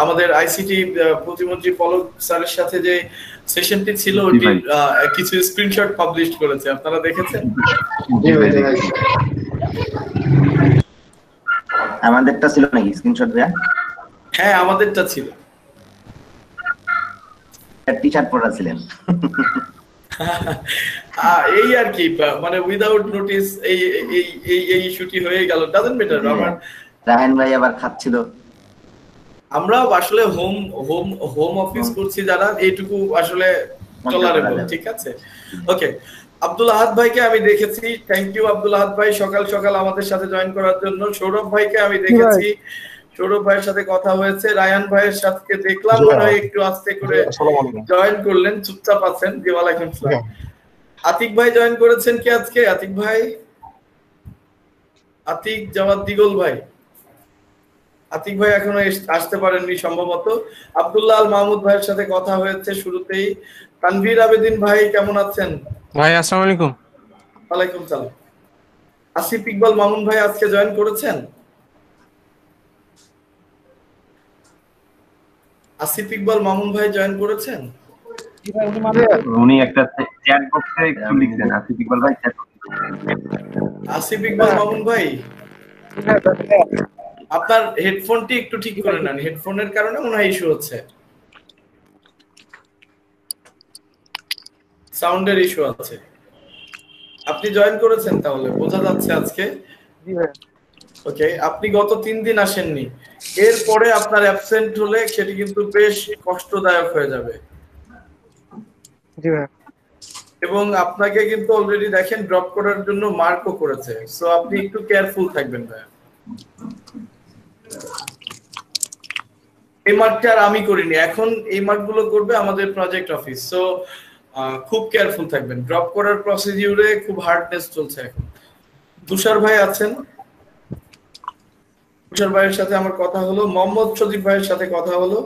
আমাদের আইসিটি প্রতিমন্ত্রী পলক স্যারের সাথে যে সেশনটি ছিল ওটির কিছু স্ক্রিনশট পাবলিশ করেছে, আপনারা দেখেছেন? আমাদেরটা ছিল নাকি স্ক্রিনশট দেয়া? হ্যাঁ, আমাদেরটা ছিল। টি-শার্ট পরা ছিলেন। এই আর কি, মানে উইদাউট নোটিস এই এই এই এই ইস্যুটি হয়ে গেল। Doesn't matter. আমার রায়হান ভাই আবার খাচ্ছিল। আমরা আসলে হোম হোম হোম অফিস করছি যারা, এইটুকু আসলে টলারেবল, ঠিক আছে? ওকে, আব্দুল আহাদ ভাইকে আমি দেখেছি, থ্যাংক ইউ আব্দুল আহাদ ভাই সকাল সকাল আমাদের সাথে জয়েন করার জন্য। সৌরভ ভাইকে আমি দেখেছি, সৌরভ ভাইয়ের সাথে কথা হয়েছে। রায়ান ভাইয়ের সাথে দেখলাম মনে হয় একটু আস্তে করে জয়েন করলেন, চুপচাপ আছেন। জি ওয়ালাইকুম আসসালাম। আতিক ভাই জয়েন করেছেন কি আজকে? আতিক ভাই, আতিক জাওয়াদ দিগল ভাই, আতিক ভাই এখনো আসতে পারেননি সম্ভবত। আব্দুল্লাহ আল মাহমুদ ভাইয়ের সাথে কথা হয়েছে শুরুতেই। তানভীর আবেদিন ভাই কেমন আছেন? ভাই আসসালামু আলাইকুম। ওয়ালাইকুম সালাম। আসিফ ইকবাল মামুন ভাই আজকে জয়েন করেছেন? আসিফ ইকবাল মামুন ভাই জয়েন করেছেন? উনি একটা চ্যাট বক্সে একটু লিখছেন, আসিফ ইকবাল ভাই চ্যাট বক্সে। আসিফ ইকবাল মামুন ভাই, আপনার হেডফোনটি একটু ঠিক করে নেন, হেডফোনের কারণে মনে হয় ইস্যু হচ্ছে, সাউন্ডের ইস্যু আছে। আপনি জয়েন করেছেন তাহলে বোঝা যাচ্ছে আজকে। ওকে, আপনি গত 3 দিন আসেননি, এরপরে আপনার অ্যাবসেন্ট হলে সেটি কিন্তু বেশ কষ্টদায়ক হয়ে যাবে। জি ভাই। এবং আপনাকে কিন্তু অলরেডি দেখেন ড্রপ করার জন্য মার্কও করেছে, সো আপনি একটু কেয়ারফুল থাকবেন ভাই। এই মার্কটা আর আমি করিনি, এখন এই মার্কগুলো করবে আমাদের প্রজেক্ট অফিস, সো খুব কেয়ারফুল থাকবেন। ড্রপ করার প্রসিডিউরে খুব হার্ডনেস চলছে এখন। তুষার ভাই আছেন, তুষার ভাইয়ের সাথে আমার কথা হলো। মোহাম্মদ সজীব ভাইয়ের সাথে কথা হলো,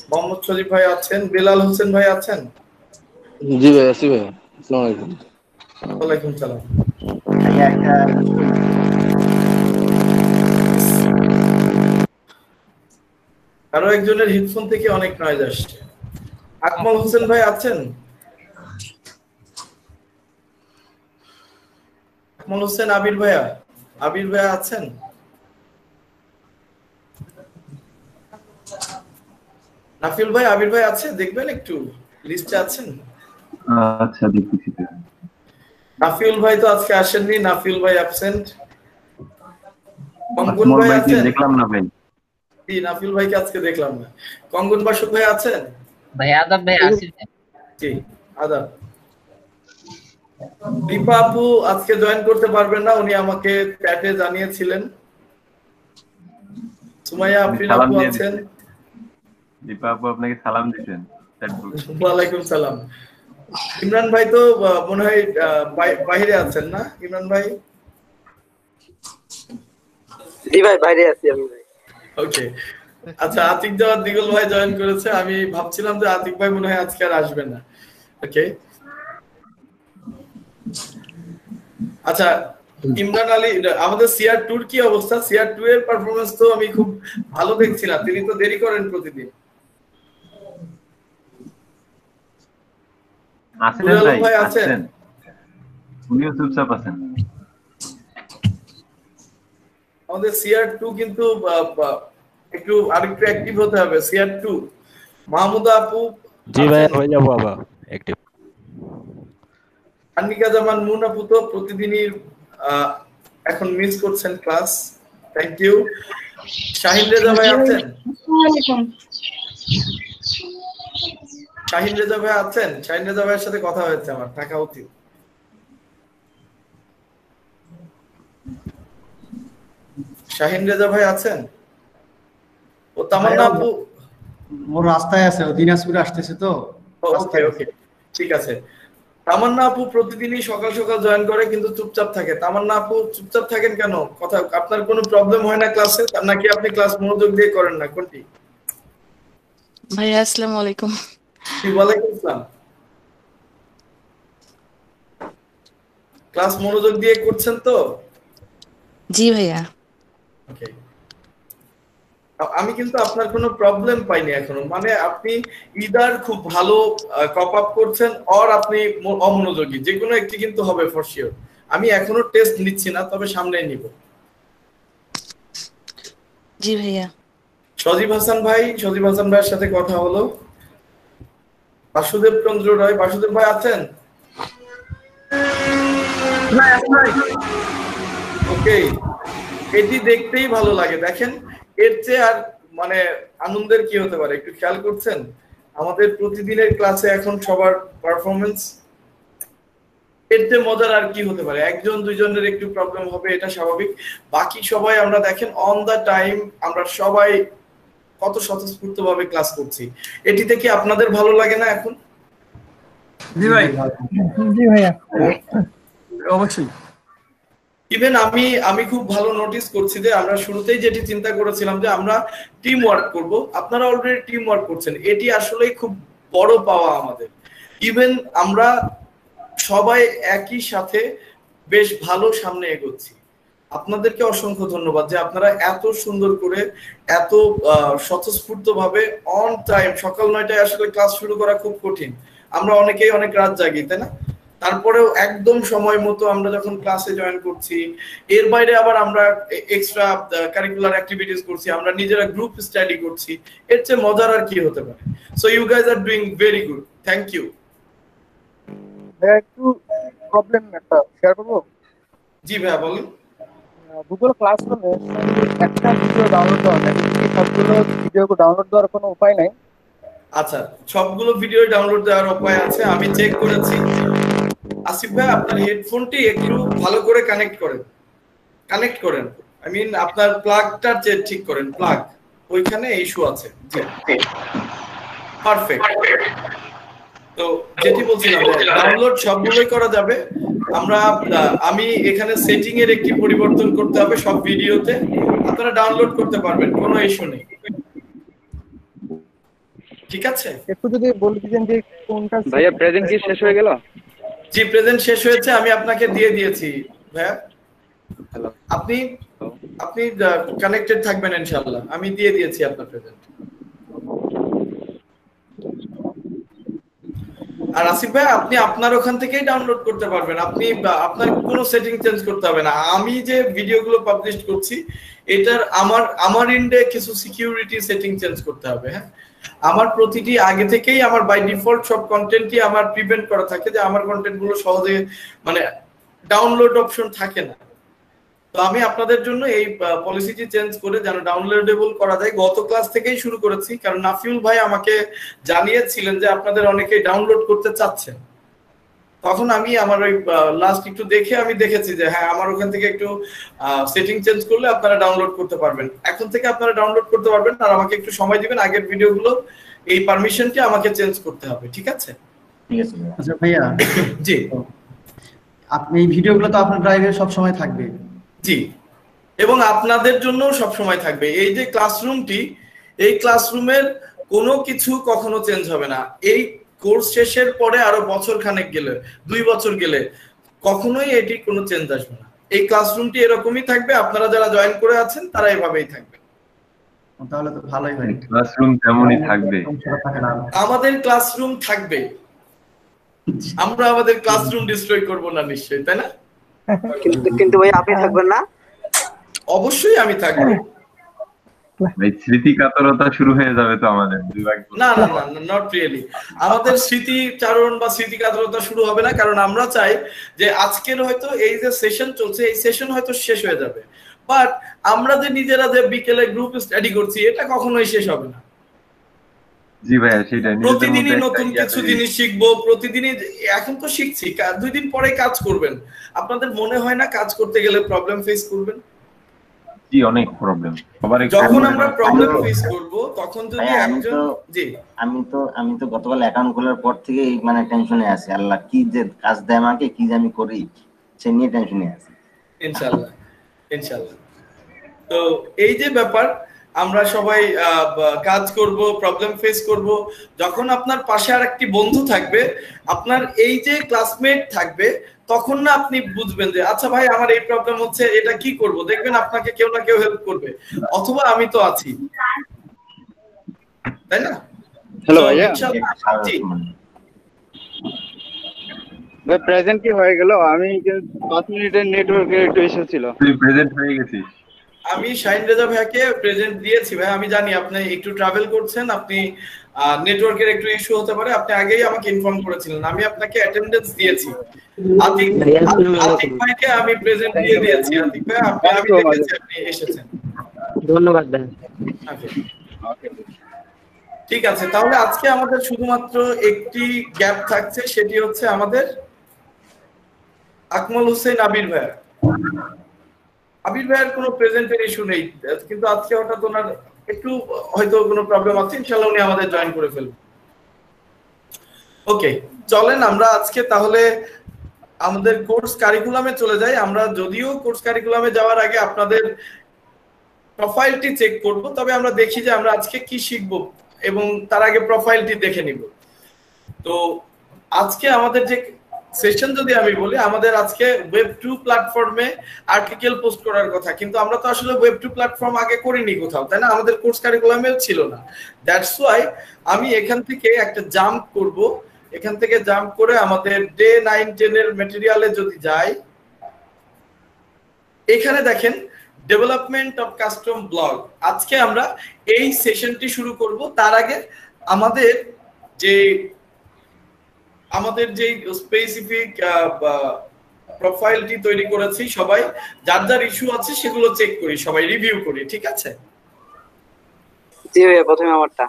মোহাম্মদ সজীব ভাই আছেন। বেলাল হোসেন ভাই আছেন? জি ভাই আছি ভাই। আসসালামু আলাইকুম। ওয়ালাইকুম সালাম। কারো একজনের হেডফোন থেকে অনেক নয়েজ আসছে। আকমল হোসেন ভাই আছেন? আকমল হোসেন, আবির ভাইয়া, আবির ভাইয়া আছেন? নাফিল ভাই, আবির ভাই আছে? দেখবেন একটু লিস্টে আছেন? আচ্ছা দেখতেছি। নাফিউল ভাই তো আজকে আসেননি, নাফিউল ভাই অ্যাবসেন্ট। কঙ্গন আকমল ভাই ভাইকে আছেন? দেখলাম না ভাই। জি, নাফিউল ভাইকে আজকে দেখলাম না। কঙ্গন বাসুক ভাই আছেন? ভাই আদাব ভাই আসিফ। জি আদাব। দীপা আপু আজকে জয়েন করতে পারবেন না, উনি আমাকে চ্যাটে জানিয়েছিলেন। সুমাইয়া আফরিন আপু আছেন? দীপা আপু আপনাকে সালাম দিতেন। ওয়ালাইকুম সালাম। ইমরান ভাই তো মনে হয় বাইরে আছেন না ইমরান ভাই? জি ভাই বাইরে আছি আমি ভাই। ওকে, আচ্ছা, আতিক জাওয়াদ দিগল ভাই জয়েন করেছে। আমি ভাবছিলাম যে আতিক ভাই মনে হয় আজকে আর আসবেন না। ওকে, আচ্ছা, ইমরান আলী, আমাদের CR2 এর কি অবস্থা? CR2 এর পারফরম্যান্স তো আমি খুব ভালো দেখছি না, তিনি তো দেরি করেন প্রতিদিন। ভাই আছেন? উনিও চুপচাপ আছেন। আমাদের CR2 কিন্তু একটু আরেকটু অ্যাক্টিভ হতে হবে। CR2 মাহমুদা আপু। জি ভাই, হয়ে যাব আবার অ্যাক্টিভ। আনিকা জামান মুন আপু তো প্রতিদিনই এখন মিস করছেন class, thank you. Shahin Reza ভাই আছেন? শাহিন রেজা ভাই আছেন? শাহিন রেজা ভাইয়ের সাথে কথা হয়েছে আমার, থাকা উচিত। শাহিন রেজা ভাই আছেন? ও তামান্না আপু ওর রাস্তায় আছে, ও দিনাজপুরে আসতেছে তো। ওকে ওকে, ঠিক আছে। তামান্না আপু প্রতিদিনই সকাল সকাল জয়েন করে কিন্তু চুপচাপ থাকে। তামান্না আপু চুপচাপ থাকেন কেন? কথা, আপনার কোনো প্রবলেম হয় না ক্লাসে, নাকি আপনি ক্লাস মনোযোগ দিয়ে করেন না, কোনটি? ভাইয়া আসসালামু আলাইকুম। ওয়ালাইকুম আসসালাম। ক্লাস মনোযোগ দিয়ে করছেন তো? জি ভাইয়া। ওকে, আমি কিন্তু আপনার কোনো প্রবলেম পাইনি এখনো, মানে আপনি ইদার খুব ভালো কপ আপ করছেন অর আপনি অমনোযোগী, যে কোনো একটি কিন্তু হবে ফর শিওর। আমি এখনো টেস্ট নিচ্ছি না, তবে সামনেই নিব। জি ভাইয়া। সজীব হাসান ভাইয়ের সাথে কথা হলো। বাসুদেব চন্দ্র রায়, বাসুদেব ভাই আছেন? ওকে, এটি দেখতেই ভালো লাগে। দেখেন এর চেয়ে আর মানে আনন্দের কি হতে পারে? একটু খেয়াল করছেন আমাদের প্রতিদিনের ক্লাসে এখন সবার পারফরমেন্স, এর চেয়ে মজার আর কি হতে পারে? একজন দুইজনের একটু প্রবলেম হবে, এটা স্বাভাবিক। বাকি সবাই আমরা দেখেন অন দা টাইম, আমরা সবাই কত স্বতঃস্ফূর্ত ভাবে ক্লাস করছি। এটি থেকে আপনাদের ভালো লাগে না এখন? জি ভাই, জি ভাইয়া, অবশ্যই। ইভেন আমি খুব ভালো নোটিস করছি যে আমরা শুরুতেই যেটি চিন্তা করেছিলাম যে আমরা টিম ওয়ার্ক করব, আপনারা অলরেডি টিম ওয়ার্ক করছেন। এটি আসলে খুব বড় পাওয়া আমাদের। ইভেন আমরা সবাই একই সাথে বেশ ভালো সামনে এগোচ্ছি। আপনাদেরকে অসংখ্য ধন্যবাদ যে আপনারা এত সুন্দর করে, এত স্বতঃস্ফূর্ত ভাবে অন টাইম, সকাল 9টায় আসলে ক্লাস শুরু করা খুব কঠিন, আমরা অনেকেই অনেক রাত জাগি, তাই না? তারপরেও একদম সময় মতো আমরা যখন ক্লাসে জয়েন করছি, এর বাইরে আবার আমরা এক্সট্রা কারিকুলার অ্যাক্টিভিটিস করছি, আমরা নিজেরা গ্রুপ স্টাডি করছি, এর চেয়ে মজার আর কি হতে পারে? So you guys are doing very good, thank you. ভাইয়া একটু প্রবলেম একটা শেয়ার করবো। জি ভাইয়া বলেন। গুগল ক্লাসরুমে একটা ভিডিও ডাউনলোড দেওয়া যায়, সবগুলো ভিডিও ডাউনলোড দেওয়ার কোনো উপায় নাই? আচ্ছা, সবগুলো ভিডিও ডাউনলোড দেওয়ার উপায় আছে, আমি চেক করেছি। আসিফ ভাই আপনার হেডফোনটি একটু ভালো করে কানেক্ট করেন, আই মিন আপনার প্লাগটা ঠিক করেন, প্লাগ ওইখানে ইস্যু আছে। জি পারফেক্ট। তো যেটি বলছিলাম ডাউনলোড সবগুলোই করা যাবে। আমি এখানে সেটিং এর একটি পরিবর্তন করতে হবে সব ভিডিওতে, আপনারা ডাউনলোড করতে পারবেন, কোনো ইস্যু নেই। ঠিক আছে, একটু যদি বলে দিতেন যে কোনটা। ভাইয়া প্রেজেন্ট কি শেষ হয়ে গেল? জি প্রেজেন্ট শেষ হয়েছে, আমি আপনাকে দিয়ে দিয়েছি ভাইয়া। আপনি কানেক্টেড থাকবেন ইনশাআল্লাহ, আমি দিয়ে দিয়েছি আপনার প্রেজেন্ট। আর আসিফ ভাই আপনি আপনার ওখান থেকেই ডাউনলোড করতে পারবেন, আপনি আপনার কোনো সেটিং চেঞ্জ করতে হবে না। আমি যে ভিডিওগুলো পাবলিশ করছি এটার আমার ইন্ডে কিছু সিকিউরিটি সেটিং চেঞ্জ করতে হবে। হ্যাঁ, আমার প্রতিটি আগে থেকেই আমার বাই ডিফল্ট সব কন্টেন্টই আমার প্রিভেন্ট করা থাকে যে আমার কন্টেন্টগুলো সহজে মানে ডাউনলোড অপশন থাকে না। তো আমি আপনাদের জন্য এই পলিসিটি চেঞ্জ করে যেন ডাউনলোডেবল করা যায় গত ক্লাস থেকেই শুরু করেছি, কারণ নাফিউল ভাই আমাকে জানিয়েছিলেন যে আপনাদের অনেকেই ডাউনলোড করতে চাচ্ছেন। তখন আমি আমার ওই লাস্ট একটু দেখে আমি দেখেছি যে হ্যাঁ আমার ওখান থেকে একটু সেটিং চেঞ্জ করলে আপনারা ডাউনলোড করতে পারবেন। এখন থেকে আপনারা ডাউনলোড করতে পারবেন, আর আমাকে একটু সময় দিবেন, আগের ভিডিওগুলো এই পারমিশনটি আমাকে চেঞ্জ করতে হবে। ঠিক আছে? ঠিক আছে। আচ্ছা ভাইয়া, জি আপনি এই ভিডিওগুলো তো আপনার ড্রাইভে সব সময় থাকবে? জি, এবং আপনাদের জন্য সব সময় থাকবে। এই যে ক্লাসরুমটি, এই ক্লাসরুমের কোনো কিছু কখনো চেঞ্জ হবে না। এই কোর্স শেষের পরে আরো বছর খানেক গেলে, 2 বছর গেলে কখনোই এটি কোনো চেঞ্জ আসবে না। এই ক্লাসরুমটি এরকমই থাকবে, আপনারা যারা জয়েন করে আছেন তারা এভাবেই থাকবে। তাহলে তো ভালোই হয়, ক্লাসরুম তেমনই থাকবে, আমাদের ক্লাসরুম থাকবে, আমরা আমাদের ক্লাসরুম ডিস্ট্রয় করব না নিশ্চয়ই, তাই না? কিন্তু ভাই আপনি থাকবেন না? অবশ্যই আমি থাকবো। ভাই স্মৃতি কাতরতা শুরু হয়ে যাবে তো আমাদের। না না না, নট রিয়েলি। আমাদের স্মৃতিচারণ বা স্মৃতি কাতরতা শুরু হবে না, কারণ আমরা চাই যে আজকের হয়তো এই যে সেশন চলছে এই সেশন হয়তো শেষ হয়ে যাবে, বাট আমরা যে নিজেরা যে বিকেলে গ্রুপ স্টাডি করছি এটা কখনোই শেষ হবে না। জি ভাইয়া সেটাই, প্রতিদিনই নতুন কিছু জিনিস শিখবো, প্রতিদিনই। এখন তো শিখছি, 2 দিন পরে কাজ করবেন, আপনাদের মনে হয় না কাজ করতে গেলে প্রবলেম ফেস করবেন? জি অনেক প্রবলেম, যখন আমরা প্রবলেম ফেস করব তখন যদি একজন জি আমি তো গতকাল অ্যাকাউন্ট খোলার পর থেকে মানে টেনশনে আছি, আল্লাহ কি যে কাজ দেয় আমাকে, কি যে আমি করি সে নিয়ে টেনশনে আছি। ইনশাআল্লাহ ইনশাআল্লাহ। তো এই যে ব্যাপার, আমরা সবাই কাজ করব, প্রবলেম ফেস করব। যখন আপনার পাশে আরেকটি বন্ধু থাকবে, আপনার এই যে ক্লাসমেট থাকবে, তখন না আপনি বুঝবেন যে আচ্ছা ভাই আমার এই প্রবলেম হচ্ছে, এটা কি করব। দেখবেন আপনাকে কেউ না কেউ হেল্প করবে, অথবা আমি তো আছি, তাই না? হ্যালো ভাইয়া, ভাই প্রেজেন্ট কি হয়ে গেল? আমি 5 মিনিটের নেটওয়ার্কের একটু ইস্যু ছিল। তুই প্রেজেন্ট হয়ে গেছিস? আমি শাহিন রেজা ভাইকে প্রেজেন্ট দিয়েছি ভাই। আমি জানি আপনি একটু ট্রাভেল করছেন, আপনি নেটওয়ার্কের একটু ইস্যু হতে পারে, আপনি আগেই আমাকে ইনফর্ম করেছিলেন, আমি আপনাকে অ্যাটেন্ডেন্স দিয়েছি। আতিক ভাইকে আমি প্রেজেন্ট দিয়ে দিয়েছি। আতিক ভাই আমি দেখেছি আপনি এসেছেন, ধন্যবাদ ভাই। ঠিক আছে, তাহলে আজকে আমাদের শুধুমাত্র একটি গ্যাপ থাকছে, সেটি হচ্ছে আমাদের আকমল হোসেন আবির ভাই। আবির ভাইয়ের কোনো প্রেজেন্টের ইস্যু নেই, কিন্তু আজকে হঠাৎ ওনার একটু হয়তো কোনো প্রবলেম আছে, ইনশাআল্লাহ উনি আমাদের জয়েন করে ফেলবেন। ওকে, চলেন আমরা আজকে তাহলে আমাদের কোর্স কারিকুলামে চলে যাই। আমরা যদিও কোর্স কারিকুলামে যাওয়ার আগে আপনাদের প্রোফাইলটি চেক করব, তবে আমরা দেখি যে আমরা আজকে কি শিখব এবং তার আগে প্রোফাইলটি দেখে নিব। তো আজকে আমাদের যে সেশন যদি আমি বলি, আমাদের আজকে ওয়েব 2 প্ল্যাটফর্মে আর্টিকেল পোস্ট করার কথা, কিন্তু আমরা তো আসলে ওয়েব 2 প্ল্যাটফর্ম আগে করিনি কোথাও, তাই না? আমাদের কোর্স কারিকুলামেও ছিল না। দ্যাটস ওয়াই আমি এখান থেকে একটা জাম্প করব, এখান থেকে জাম্প করে আমাদের ডে 9 10 এর ম্যাটেরিয়ালে যদি যাই, এখানে দেখেন ডেভেলপমেন্ট অফ কাস্টম ব্লগ। আজকে আমরা এই সেশনটি শুরু করব। তার আগে আমাদের যে স্পেসিফিক প্রোফাইলটি তৈরি করেছি, সবাই যার যার ইস্যু আছে সেগুলো চেক করি, সবাই রিভিউ করি, ঠিক আছে? জি ভাইয়া, প্রথমে আমারটা।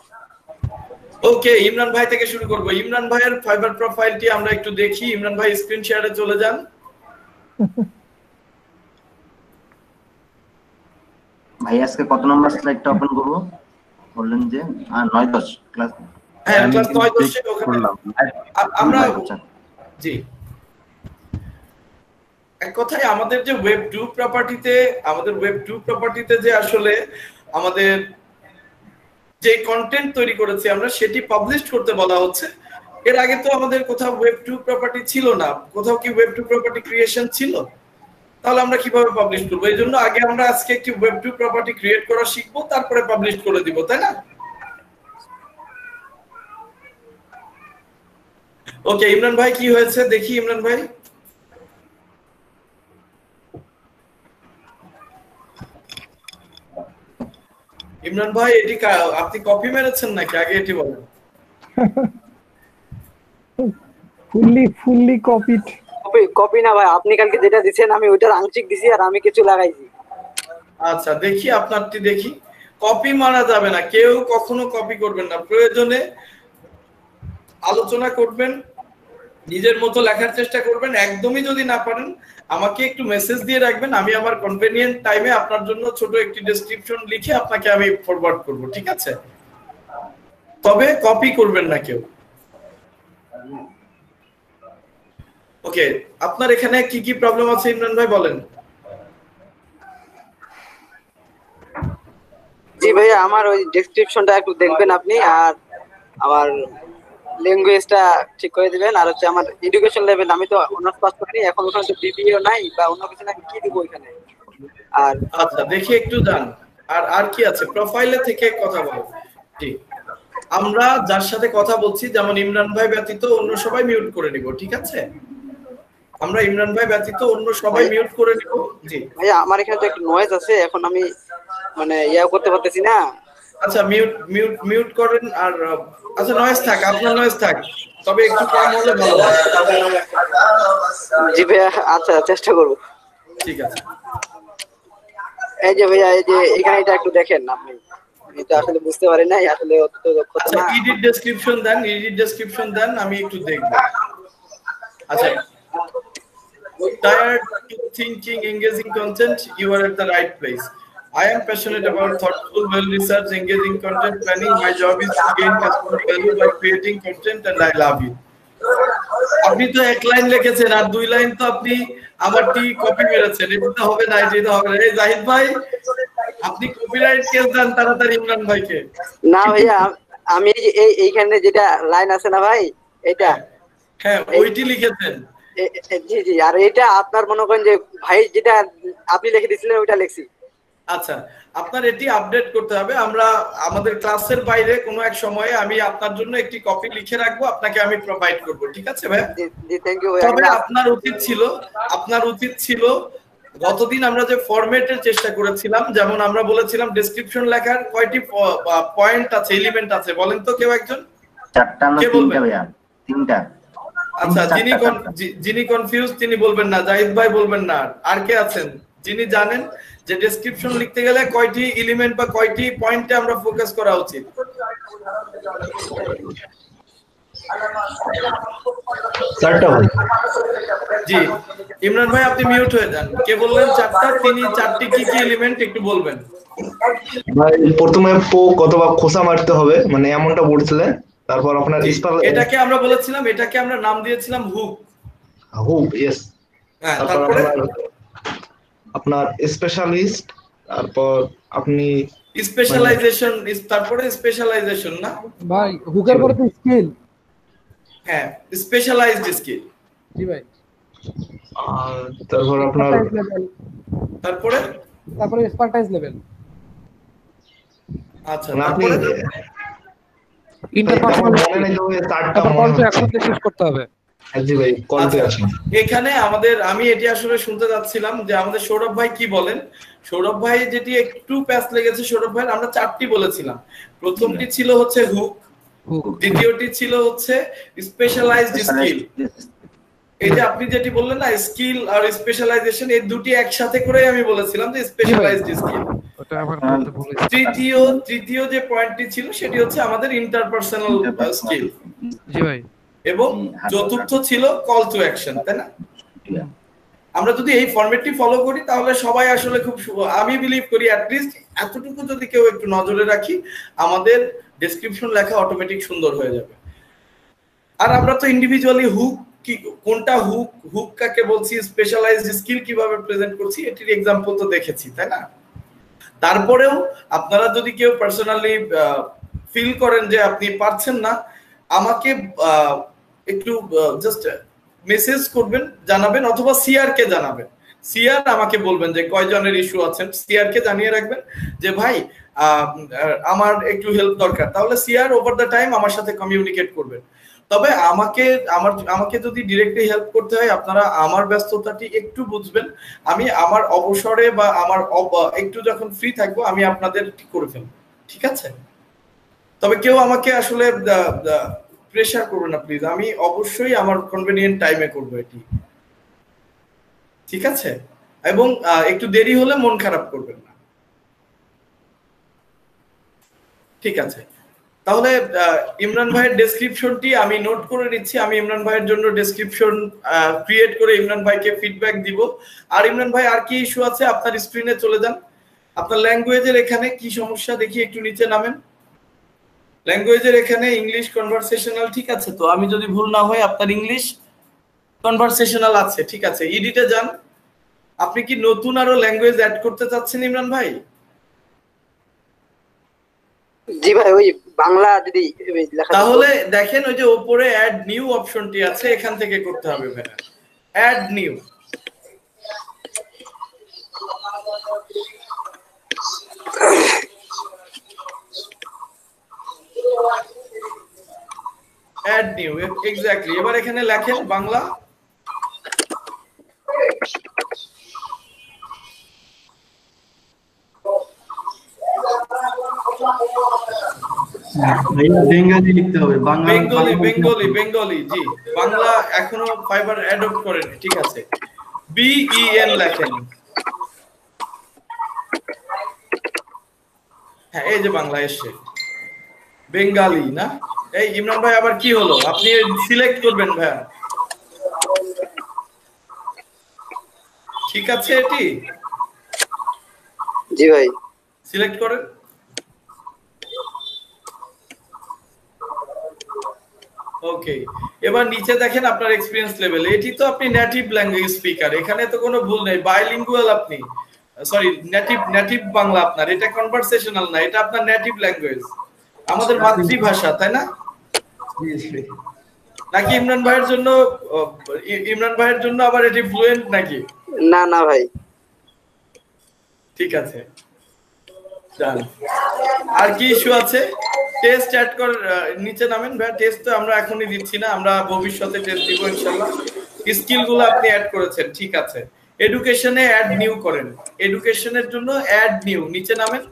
ওকে, ইমরান ভাই থেকে শুরু করব। ইমরান ভাইয়ের ফাইবার প্রোফাইলটি আমরা একটু দেখি। ইমরান ভাই স্ক্রিন শেয়ারে চলে যান। ভাই আজকে কত নম্বর স্লাইডটা ওপেন করব বললেন যে 9 10 ক্লাস? হ্যাঁ, ক্লাস 9 10 এ ওখানে আমরা জি এক কথায় আমাদের যে ওয়েব 2 প্রপার্টিতে যে আসলে আমাদের যে কন্টেন্ট তৈরি করেছি আমরা, সেটি পাবলিশ করতে বলা হচ্ছে। এর আগে তো আমাদের কোথাও ওয়েব 2 প্রপার্টি ছিল না, কোথাও কি ওয়েব 2 প্রপার্টি ক্রিয়েশন ছিল? তাহলে আমরা কিভাবে পাবলিশ করব? এই জন্য আগে আমরা আজকে একটি ওয়েব 2 প্রপার্টি ক্রিয়েট করা শিখবো, তারপরে পাবলিশ করে দিব, তাই না? ওকে, ইমরান ভাই কি হয়েছে দেখি। ইমরান ভাই, এটি আপনি কপি মেরেছেন নাকি? আগে এটি বলেন। Fully copied. কপি না ভাই, আপনি কালকে যেটা দিবেন আমি ওইটার আংশিক দিছি আর আমি কিছু লাগাইছি। আচ্ছা, দেখি আপনারটি দেখি। কপি মারা যাবে না, কেউ কখনো কপি করবেন না। প্রয়োজনে আলোচনা করবেন, নিজের মতো লেখার চেষ্টা করবেন। একদমই যদি না পারেন আমাকে একটু মেসেজ দিয়ে রাখবেন, আমি আমার কনভেনিয়েন্ট টাইমে আপনার জন্য ছোট একটি ডেসক্রিপশন লিখে আপনাকে আমি ফরওয়ার্ড করব, ঠিক আছে? তবে কপি করবেন না কেউ। ওকে, আপনার এখানে কি কি প্রবলেম আছে ইমরান ভাই বলেন। জি ভাইয়া, আমার ওই ডেসক্রিপশনটা একটু দেখবেন আপনি, আর আমার ল্যাঙ্গুয়েজটা ঠিক করে দিবেন, আর হচ্ছে আমার এডুকেশন লেভেল, আমি তো অনার্স পাস করিনি এখন, ওখানে তো বিবিএ নাই বা অন্য কিছু নাই, কি দিব এখানে? আর আচ্ছা, দেখি একটু যান। আর কি আছে প্রোফাইলে থেকে কথা বলো। জি, আমরা যার সাথে কথা বলছি, যেমন ইমরান ভাই ব্যতীত অন্য সবাই মিউট করে নিব, ঠিক আছে? আমরা ইমরান ভাই ব্যতীত অন্য সবাই মিউট করে নিব। জি ভাইয়া, আমার এখানে তো একটু নয়েজ আছে, এখন আমি মানে ইয়া করতে পারতেছি না। আচ্ছা, মিউট করেন। আর আচ্ছা, নয়েজ থাক, আপনার নয়েজ থাক, তবে একটু কম হলে ভালো হয়। জি ভাইয়া, আচ্ছা চেষ্টা করব। ঠিক আছে। এই যে ভাইয়া, এই যে এখানে এটা একটু দেখেন আপনি, এটা আসলে বুঝতে পারি না আসলে, অত দক্ষতা আচ্ছা, না। এডিট ডেসক্রিপশন দেন, আমি একটু দেখব। আচ্ছা, tired to thinking, engaging content, you are at the right place. I am passionate about thoughtful, well-researched, engaging content planning. My job is to gain customer value by creating content, and I love you. আপনি তো এক line লিখেছেন আর 2 line তো আপনি আমারটি copy করেছেন। এটা তো হবে না, এটা হবে না। এই জাহিদ ভাই আপনি কপিরাইট কেস দেন তাড়াতাড়ি ইমরান ভাইকে। না ভাইয়া, আমি এইখানে যেটা লাইন আছে না ভাই, এটা হ্যাঁ ওইটি লিখেছেন। জি জি, আর এটা আপনার মনে করেন যে ভাই যেটা আপনি লিখে দিয়েছিলেন ওইটা লিখছি। আচ্ছা, আপনার এটি আপডেট করতে হবে। আমরা আমাদের ক্লাসের বাইরে কোনো এক সময়ে আমি আপনার জন্য একটি কপি লিখে রাখবো, আপনাকে আমি প্রোভাইড করব, ঠিক আছে ভাই? জি থ্যাংক ইউ। তবে আপনার উচিত ছিল গতদিন আমরা যে ফরম্যাটের চেষ্টা করেছিলাম, যেমন আমরা বলেছিলাম ডেসক্রিপশন লেখার কয়টি পয়েন্ট আছে, এলিমেন্ট আছে, বলেন তো কেউ একজন? 4টা না 3টা ভাইয়া? 3টা। আচ্ছা, যিনি কনফিউজ তিনি বলবেন না, জাহিদ ভাই বলবেন না, আর কে আছেন যিনি জানেন যে ডেসক্রিপশন লিখতে গেলে কয়টি এলিমেন্ট বা কয়টি পয়েন্টে আমরা ফোকাস করা উচিত? জি ইমরান ভাই আপনি মিউট হয়ে যান। কে বললেন 4টা? তিনি 4টি কি কি এলিমেন্ট একটু বলবেন ভাই? প্রথমে পোক অথবা খোসা মারতে হবে, মানে এমনটা বলছিলেন। তারপর আপনার এটাকে আমরা বলেছিলাম, এটাকে আমরা নাম দিয়েছিলাম হুক। Hook, yes. হ্যাঁ, তারপরে আপনার স্পেশালিস্ট, তারপর আপনি স্পেশালাইজেশন, তারপরে স্পেশালাইজেশন না ভাই, হুকের পরে তো স্কিল। হ্যাঁ, স্পেশালাইজড স্কিল। জি ভাই। তারপর আপনার তারপরে এক্সপার্টাইজ লেভেল। আচ্ছা, তারপরে ইন্টারপার্সোনাল একসাথে শেষ করতে হবে। জি ভাই, কলতে আছে এখানে আমি এটি আসলে শুনতে যাচ্ছিলাম যে আমাদের সৌরভ ভাই কি বলেন। সৌরভ ভাই যেটি একটু প্যাচ লেগেছে, সৌরভ ভাই আমরা 4টি বলেছিলাম। প্রথমটি ছিল হচ্ছে হুক, দ্বিতীয়টি ছিল হচ্ছে স্পেশালাইজড স্কিল। এই যে আপনি যেটি বললেন না স্কিল আর স্পেশালাইজেশন, এই দুটি একসাথে করে আমি বলেছিলাম যে স্পেশালাইজড স্কিল। তৃতীয় যে পয়েন্টটি ছিল সেটি হচ্ছে আমাদের ইন্টারপার্সোনাল স্কিল। জি ভাই। এবং চতুর্থ ছিল কল টু অ্যাকশন, তাই না? আমরা যদি এই ফরম্যাটটি ফলো করি তাহলে সবাই আসলে খুব, আমি বিলিভ করি অ্যাটলিস্ট এতটুকু যদি কেউ একটু নজরে রাখি, আমাদের ডেসক্রিপশন লেখা অটোমেটিক সুন্দর হয়ে যাবে। আর আমরা তো ইন্ডিভিজুয়ালি হুক কি, কোনটা হুক কাকে বলছি, স্পেশালাইজড স্কিল কিভাবে প্রেজেন্ট করছি, এটির এক্সাম্পল তো দেখেছি, তাই না? তারপরেও আপনারা যদি কেউ পার্সোনালি ফিল করেন যে আপনি পারছেন না, আমাকে একটু জাস্ট মেসেজ করবেন, জানাবেন, অথবা সিআর কে জানাবেন। সিআর আমাকে বলবেন যে কয়জনের ইস্যু আছেন, সিআর কে জানিয়ে রাখবেন যে ভাই আমার একটু হেল্প দরকার, তাহলে সিআর ওভার দ্য টাইম আমার সাথে কমিউনিকেট করবেন। তবে আমাকে যদি ডিরেক্টলি হেল্প করতে হয়, আপনারা আমার ব্যস্ততাটি একটু বুঝবেন। আমি আমার অবসরে বা আমার একটু যখন ফ্রি থাকবো আমি আপনাদের করে ফেলবো, ঠিক আছে? তবে কেউ আমাকে আসলে প্রেশার করবে না প্লিজ, আমি অবশ্যই আমার কনভেনিয়েন্ট টাইমে করবো এটি, ঠিক আছে? এবং একটু দেরি হলে মন খারাপ করবেন না, ঠিক আছে? তাহলে ইমরান ভাইয়ের ডেসক্রিপশনটি আমি নোট করে নিচ্ছি। আমি ইমরান ভাইয়ের জন্য ডেসক্রিপশন ক্রিয়েট করে ইমরান ভাইকে ফিডব্যাক দিব। আর ইমরান ভাই আর কি ইস্যু আছে আপনার স্ক্রিনে চলে যান। আপনার ল্যাঙ্গুয়েজের এখানে কি সমস্যা দেখি, একটু নিচে নামেন। ল্যাঙ্গুয়েজের এখানে ইংলিশ কনভারসেশনাল, ঠিক আছে? তো আমি যদি ভুল না হয় আপনার ইংলিশ কনভারসেশনাল আছে, ঠিক আছে? ইডিটে যান। আপনি কি নতুন আরো ল্যাঙ্গুয়েজ অ্যাড করতে চাচ্ছেন ইমরান ভাই? জি ভাই, ওই বাংলা যদি তাহলে দেখেন ওই যে উপরে অ্যাড নিউ অপশনটি আছে, এখান থেকে করতে হবে ভাই, add new. Add new, exactly. এবার এখানে লেখেন বাংলা। বেঙ্গলি লিখতে হবে, বেঙ্গলি। জি, বাংলা এখনো ফাইবার অ্যাডপ্ট করেনি, ঠিক আছে? BEN লেখেন। হ্যাঁ, এই যে বাংলা এসছে, বেঙ্গালি না? এই ইমরান ভাই আবার কি হলো? আপনি সিলেক্ট করবেন ভাই, ঠিক আছে? এটি জি ভাই সিলেক্ট করেন। ওকে, এবার নিচে দেখেন আপনার এক্সপেরিয়েন্স লেভেল। এটি তো আপনি নেটিভ ল্যাঙ্গুয়েজ স্পিকার, এখানে তো কোনো ভুল নেই, বাইলিঙ্গুয়াল আপনি। সরি নেটিভ বাংলা আপনার, এটা কনভারসেশনাল না, এটা আপনার নেটিভ ল্যাঙ্গুয়েজ, আমাদের মাতৃভাষা, তাই না? নাকি ইমরান ভাইয়ের জন্য আবার এটি ফ্লুয়েন্ট নাকি? না না ভাই। ঠিক আছে, আর কি ইস্যু আছে? টেস্ট অ্যাড কর, নিচে নামেন ভাই। টেস্ট তো আমরা এখনই দিচ্ছি না, আমরা ভবিষ্যতে টেস্ট দিব ইনশাআল্লাহ। স্কিলগুলো আপনি অ্যাড করেছেন, ঠিক আছে। এডুকেশনে অ্যাড নিউ করেন, এডুকেশনের জন্য অ্যাড নিউ, নিচে নামেন,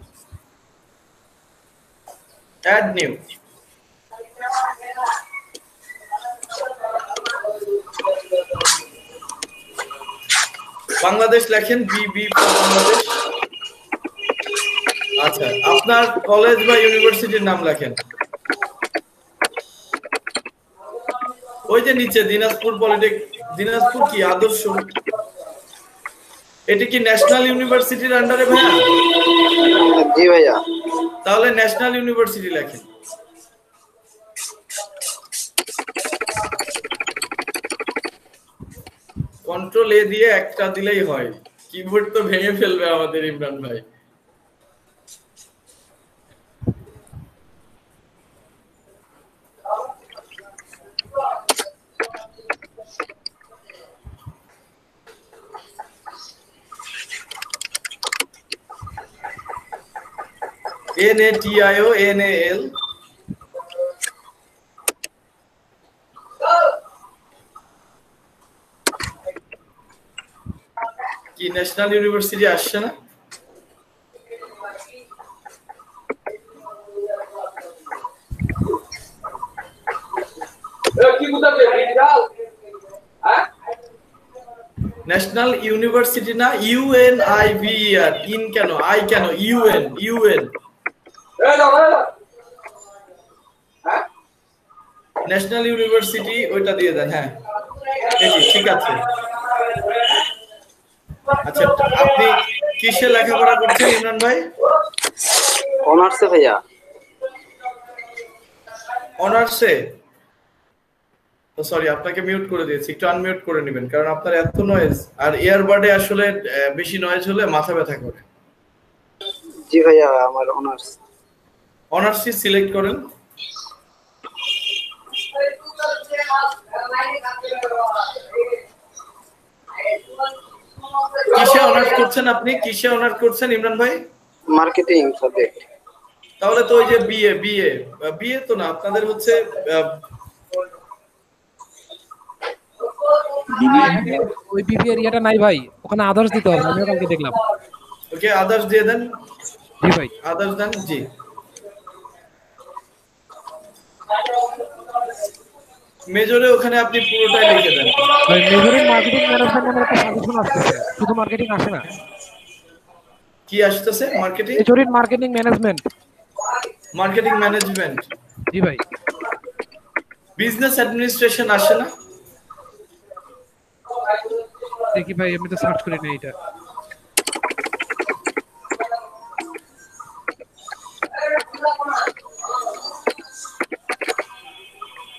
অ্যাড নিউ। বাংলাদেশ লেখেন, বিবি বাংলাদেশ। আচ্ছা, আপনার কলেজ বা ইউনিভার্সিটির নাম লেখেন। ওই যে নিচে দিনাজপুর দিনাজপুর কি আদর্শ, এটা কি ন্যাশনাল ইউনিভার্সিটির আন্ডারে ভাইয়া? জি ভাইয়া। তাহলে ন্যাশনাল ইউনিভার্সিটি লেখেন। কন্ট্রোল এ দিয়ে একটা দিলেই হয়, কিবোর্ড তো ভেঙে ফেলবে আমাদের ইমরান ভাই। NATIONAL কি ন্যাশনাল ইউনিভার্সিটি আসছে না? ন্যাশনাল ইউনিভার্সিটি না, UNIVER, ইন কেন, I can, UN national university, ওইটা দিয়ে দেন। হ্যাঁ ঠিক আছে। আচ্ছা, আপনি কিসে লেখাপড়া করছেন ইমরান ভাই? অনার্সে ভাইয়া। অনার্সে? সরি, আপনাকে মিউট করে দিয়েছি, একটু আনমিউট করে নেবেন, কারণ আপনার এত নয়েজ, আর ইয়ারবাডে আসলে বেশি নয়েজ হলে মাথা ব্যথা করে। জি ভাইয়া, আমার অনার্স। অনার্সই সিলেক্ট করেন। কিসে অনার্স করছেন আপনি? কিসে অনার্স করছেন ইমরান ভাই? Marketing subject. তাহলে তো ওই যে বিএ তো না, আপনাদের হচ্ছে ওই বিবি এর ইয়াটা নাই ভাই, ওখানে আদার্স দিতে হবে, আমি কালকে দেখলাম। ওকে, আদার্স দিয়ে দেন। জি ভাই, আদার্স দেন। জি, মেজরে ওখানে আপনি পুরোটাই লিখে দেন। ভাই মেজরে মার্কেটিং ম্যানেজমেন্ট নামে একটা সাজেশন আসছে, শুধু মার্কেটিং আসে না। কি আসতেছে? Marketing, majoring marketing management. Marketing management, জি ভাই। বিজনেস অ্যাডমিনিস্ট্রেশন আসে না? দেখি ভাই, আমি তো সার্চ করি না এটা।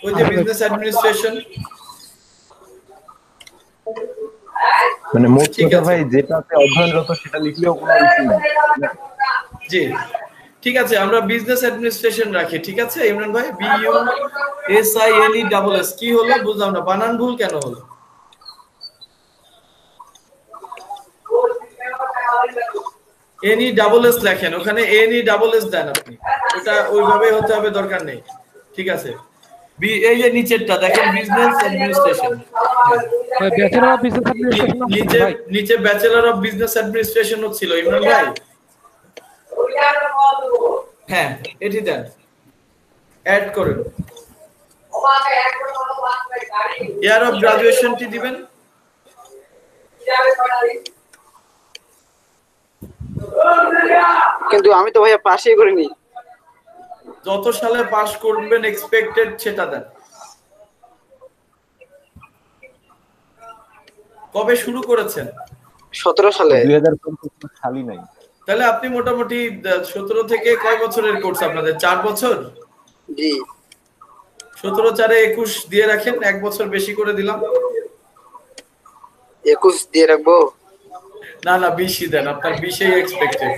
ওই যে বিজনেস অ্যাডমিনিস্ট্রেশন, মানে মোট কথা ভাই যেটাতে অধ্যয়নরত সেটা লিখলেও কোনো ইস্যু নেই। জি ঠিক আছে, আমরা বিজনেস অ্যাডমিনিস্ট্রেশন রাখি। ঠিক আছে ইমরান ভাই, BUSINESS কি হলো বুঝলাম না, বানান ভুল কেন হলো? NESS লেখেন, ওখানে NESS দেন আপনি, এটা ওইভাবে হতে হবে, দরকার নেই। ঠিক আছে, এই যে নিচেরটা দেখেন, business administration, bachelor of business administration, নিচে ব্যাচেলর অফ বিজনেস অ্যাডমিনিস্ট্রেশন ছিল ইমরান ভাই। হ্যাঁ, এটি দেন, অ্যাড করুন। ইয়ার অফ গ্রাজুয়েশনটি দিবেন। কিন্তু আমি তো ভাইয়া পাশই করিনি। যত সালে পাস করবেন এক্সপেক্টেড সেটা দেন। কবে শুরু করেছেন? 17 সালে। 2025 খালি নাই। তাহলে আপনি মোটামুটি 17 থেকে কয় বছরের কোর্স আপনাদের? 4 বছর? জি। 17 4 21 দিয়ে রাখেন, 1 বছর বেশি করে দিলাম। 21 দিয়ে রাখবো? না না 20ই দেন, আপনার 20ই এক্সপেক্টেড।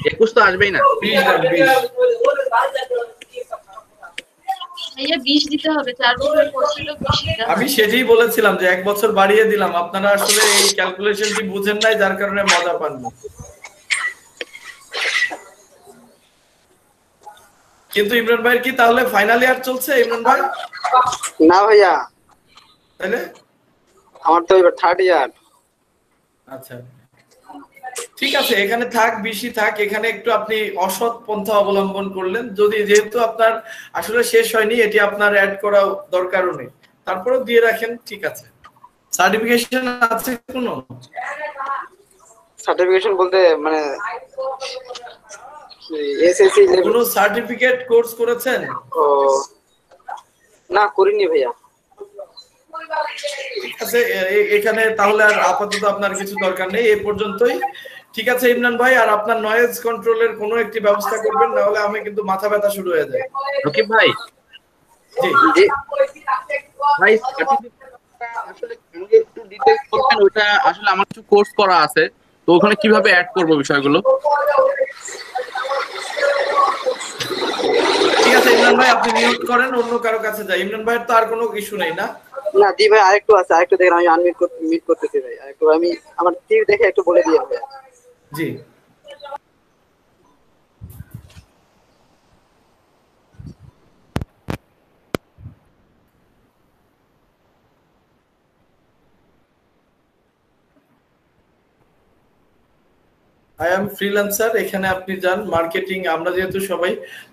21 তো আসবেই না। 20 দেন, 20। ভাইয়া 20 দিতে হবে, 4 বছর কোর্স হলো 20 দিতে হবে। আমি সেটাই বলেছিলাম যে 1 বছর বাড়িয়ে দিলাম, আপনারা আসলে এই ক্যালকুলেশনটি বুঝেন নাই, যার কারণে মজা পাননি। কিন্তু ইমরান ভাইয়ের কি তাহলে ফাইনাল ইয়ার চলছে ইমরান ভাই? না ভাইয়া, তাহলে আমার তো এবার থার্ড ইয়ার। আচ্ছা ঠিক আছে, এখানে থাক, 20ই থাক। এখানে একটু আপনি অসৎ পন্থা অবলম্বন করলেন, যদি যেহেতু আপনার আসলে শেষ হয়নি, এটি আপনার অ্যাড করা দরকারও নেই, তারপরেও দিয়ে রাখেন, ঠিক আছে। সার্টিফিকেশন আছে কোনো? সার্টিফিকেশন বলতে মানে এসএসসি কোনো সার্টিফিকেট কোর্স করেছেন? ও না, করিনি ভাইয়া। ঠিক আছে, এখানে তাহলে আর আপাতত আপনার কিছু দরকার নেই, এই পর্যন্তই। ঠিক আছে ইমরান ভাই, আর আপনার নয়েজ কন্ট্রোলের কোনো একটি ব্যবস্থা করবেন, না হলে আমি কিন্তু মাথা ব্যথা শুরু হয়ে যায়। রকিব ভাই, জি জি ভাই আসলে আমাকে একটু ডিটেইলস বলবেন, ওটা আসলে আমার কিছু কোর্স করা আছে, তো ওখানে কিভাবে অ্যাড করব বিষয়গুলো? ঠিক আছে ইমরান ভাই, আপনি মিউট করেন, অন্য কারো কাছে যাই। ইমরান ভাইয়ের তো আর কোনো ইস্যু নেই না? না জি ভাই, আরেকটু আছে, আরেকটু দেখেন, আমি আনমিউট মিট করতেছি ভাই, আরেকটু আমি আমার তীর দেখে একটু বলে দিয়ে ভাইয়া। G I am freelancer. এখানে আপনি যান মার্কেটিং, আমরা যেহেতু সবাই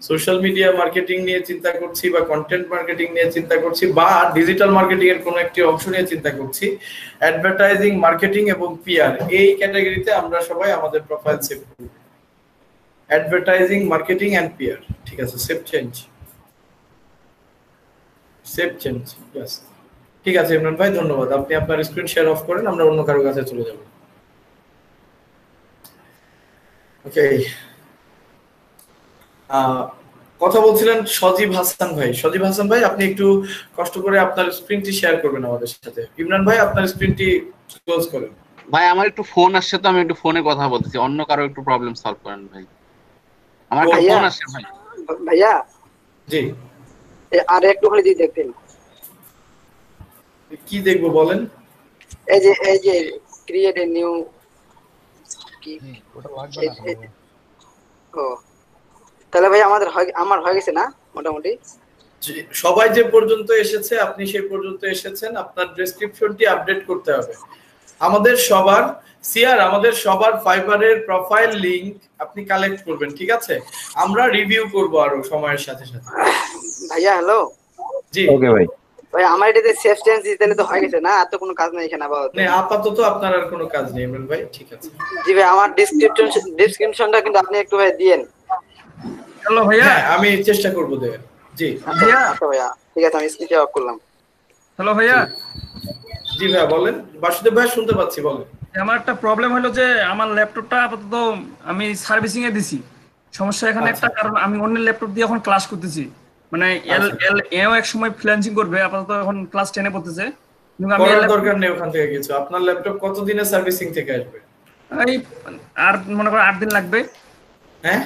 সোশ্যাল মিডিয়া মার্কেটিং নিয়ে চিন্তা করছি, বা কন্টেন্ট মার্কেটিং নিয়ে চিন্তা করছি, বা ডিজিটাল মার্কেটিং এর কোনো একটি অংশ নিয়ে চিন্তা করছি, অ্যাডভার্টাইজিং, মার্কেটিং এবং পিআর, এই ক্যাটাগরিতে আমরা সবাই আমাদের প্রোফাইল সেভ করি। অ্যাডভার্টাইজিং, মার্কেটিং এন্ড পিআর, ঠিক আছে। Save change, save change, yes. ঠিক আছে ইমরান ভাই, ধন্যবাদ। আপনি আপনার স্ক্রিন শেয়ার অফ করেন, আমরা অন্য কারো কাছে চলে যাব। ওকে, কথা বলছিলেন সজীব হাসান ভাই। সজীব হাসান ভাই, আপনি একটু কষ্ট করে আপনার স্ক্রিনটি শেয়ার করবেন আমাদের সাথে। ইমরান ভাই, আপনার স্ক্রিনটি ক্লোজ করেন। ভাই আমার একটু ফোন আসছে, তো আমি একটু ফোনে কথা বলতেছি, অন্য কারো একটু প্রবলেম সলভ করেন ভাই। আমার একটা ফোন আসছে ভাই। ভাইয়া জি, আর একটুখানি দিয়ে দেখতেন। কি দেখবো বলেন? এই যে ক্রিয়েট এ নিউ কি, ওটা লাগবে না। ও তাহলে ভাই আমার হয়ে গেছে না মোটামুটি? সবাই যে পর্যন্ত এসেছে, আপনি সেই পর্যন্ত এসেছেন, আপনার ডেসক্রিপশনটি আপডেট করতে হবে। আমাদের সবার সিআর, আমাদের সবার ফাইবারের প্রোফাইল লিংক আপনি কালেক্ট করবেন, ঠিক আছে? আমরা রিভিউ করব আরো সময়ের সাথে সাথে। ভাইয়া হ্যালো। জি ওকে ভাই। ভাই আমার এটাতে সেফ চেঞ্জ দিতে তো হয়ে গেছে না, আর তো কোনো কাজ নাই এখানে আপাতত। না, আপাতত আপনার আর কোনো কাজ নেই ইমরান ভাই, ঠিক আছে। জি ভাই, আমার ডেসক্রিপশনটা কিন্তু আপনি একটু ভাই দিয়েন। হ্যালো ভাইয়া, আমি চেষ্টা করব দেওয়ার। জি ভাইয়া, আচ্ছা ভাইয়া ঠিক আছে, আমি স্ক্রিন অফ করলাম। হ্যালো ভাইয়া। জি ভাইয়া বলেন। বাসুদেব ভাই শুনতে পাচ্ছি, বলেন। আমার একটা প্রবলেম হলো যে আমার ল্যাপটপটা আপাতত আমি সার্ভিসিং এ দিছি। সমস্যা এখানে একটা, কারণ আমি অন্য ল্যাপটপ দিয়ে এখন ক্লাস করতেছি, মানে এও এক সময় ফ্রিল্যান্সিং করবে, আপাতত এখন ক্লাস 10 এ পড়তেছে, কিন্তু আমি দরকার নেই ওখান থেকে কিছু। আপনার ল্যাপটপ কতদিনে সার্ভিসিং থেকে আসবে? এই আর মনে করেন 8 দিন লাগবে। হ্যাঁ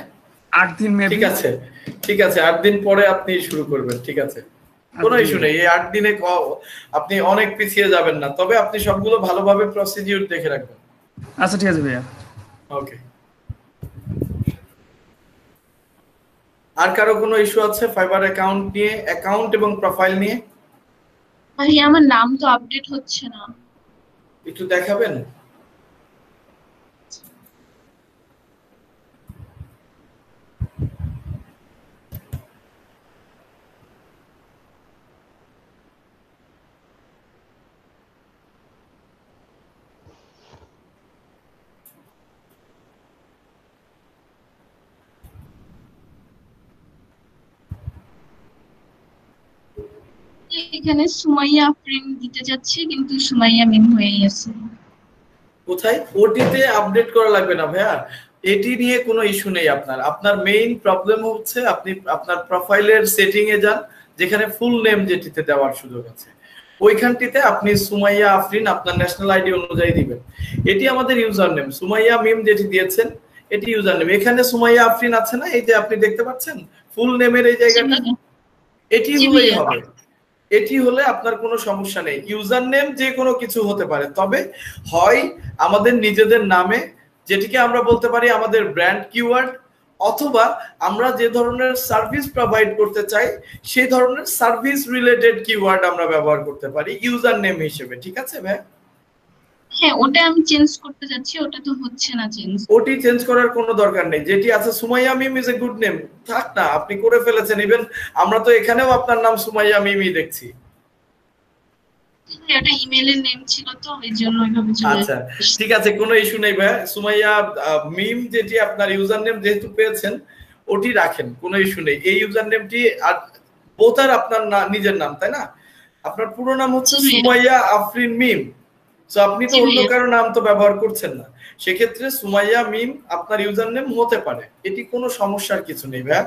8 দিন মেবি। ঠিক আছে, ঠিক আছে, 8 দিন পরে আপনি শুরু করবেন, ঠিক আছে, কোনো ইস্যু নেই। এই 8 দিনে আপনি অনেক পিছিয়ে যাবেন না, তবে আপনি সবগুলো ভালোভাবে প্রসিডিউর দেখে রাখবেন। আচ্ছা ঠিক আছে ভাইয়া। ওকে, আর কারো কোনো ইস্যু আছে ফাইবার অ্যাকাউন্ট নিয়ে, অ্যাকাউন্ট এবং প্রোফাইল নিয়ে? ভাই আমার নাম তো আপডেট হচ্ছে না, একটু দেখাবেন? এখানে সুমাইয়া আফরিন দিতে যাচ্ছে, কিন্তু সুমাইয়া মিম হয়েই আছে। কোথায়? ওটিতে আপডেট করা লাগবে না ভাইয়া, এটি নিয়ে কোনো ইস্যু নেই। আপনার মেইন প্রবলেম হচ্ছে আপনি আপনার প্রোফাইলের সেটিং এ যান, যেখানে ফুল নেম যেটিতে দেওয়ার সুযোগ আছে, ওইখানটিতে আপনি সুমাইয়া আফরিন আপনার ন্যাশনাল আইডি অনুযায়ী দিবেন। এটি আমাদের ইউজার নেম, সুমাইয়া মিম যেটি দিয়েছেন এটি ইউজার নেম। এখানে সুমাইয়া আফরিন আছে না, এই যে আপনি দেখতে পাচ্ছেন ফুল নেমের এই জায়গাটা, এটি হলেই হবে। এটি হলে আপনার কোনো সমস্যা নেই। ইউজার নেম যে কোনো কিছু হতে পারে, তবে হয় আমাদের নিজেদের নামে, যেটিকে আমরা বলতে পারি আমাদের ব্র্যান্ড কিওয়ার্ড, অথবা আমরা যে ধরনের সার্ভিস প্রোভাইড করতে চাই সেই ধরনের সার্ভিস রিলেটেড কিওয়ার্ড আমরা ব্যবহার করতে পারি ইউজার নেম হিসেবে। ঠিক আছে ভাই? হ্যাঁ, ওটা আমি চেঞ্জ করতে যাচ্ছি, ওটা তো হচ্ছে না চেঞ্জ। ওটি চেঞ্জ করার কোনো দরকার নেই। যেটি আছে সুমাইয়া মিম ইজ এ গুড নেম, থাক না, আপনি করে ফেলেছেন। ইভেন আমরা তো এখানেও আপনার নাম সুমাইয়া মিমই দেখছি। এটা ইমেলের নেম ছিল তো এইজন্য ওইভাবে চলে। আচ্ছা ঠিক আছে, কোনো ইস্যু নেই ভাই। সুমাইয়া মিম যেটি আপনার ইউজার নেম যেহেতু পেয়েছেন ওটি রাখেন, কোনো ইস্যু নেই। এই ইউজার নেমটি আর বোথ আর আপনার নিজের নাম, তাই না? আপনার পুরো নাম হচ্ছে সুমাইয়া আফরিন মিম, সো আপনি তো অন্য কারো নাম তো ব্যবহার করছেন না, সেক্ষেত্রে সুমাইয়া মিম আপনার ইউজার নেম হতে পারে, এটি কোনো সমস্যার কিছু নেই ভাইয়া।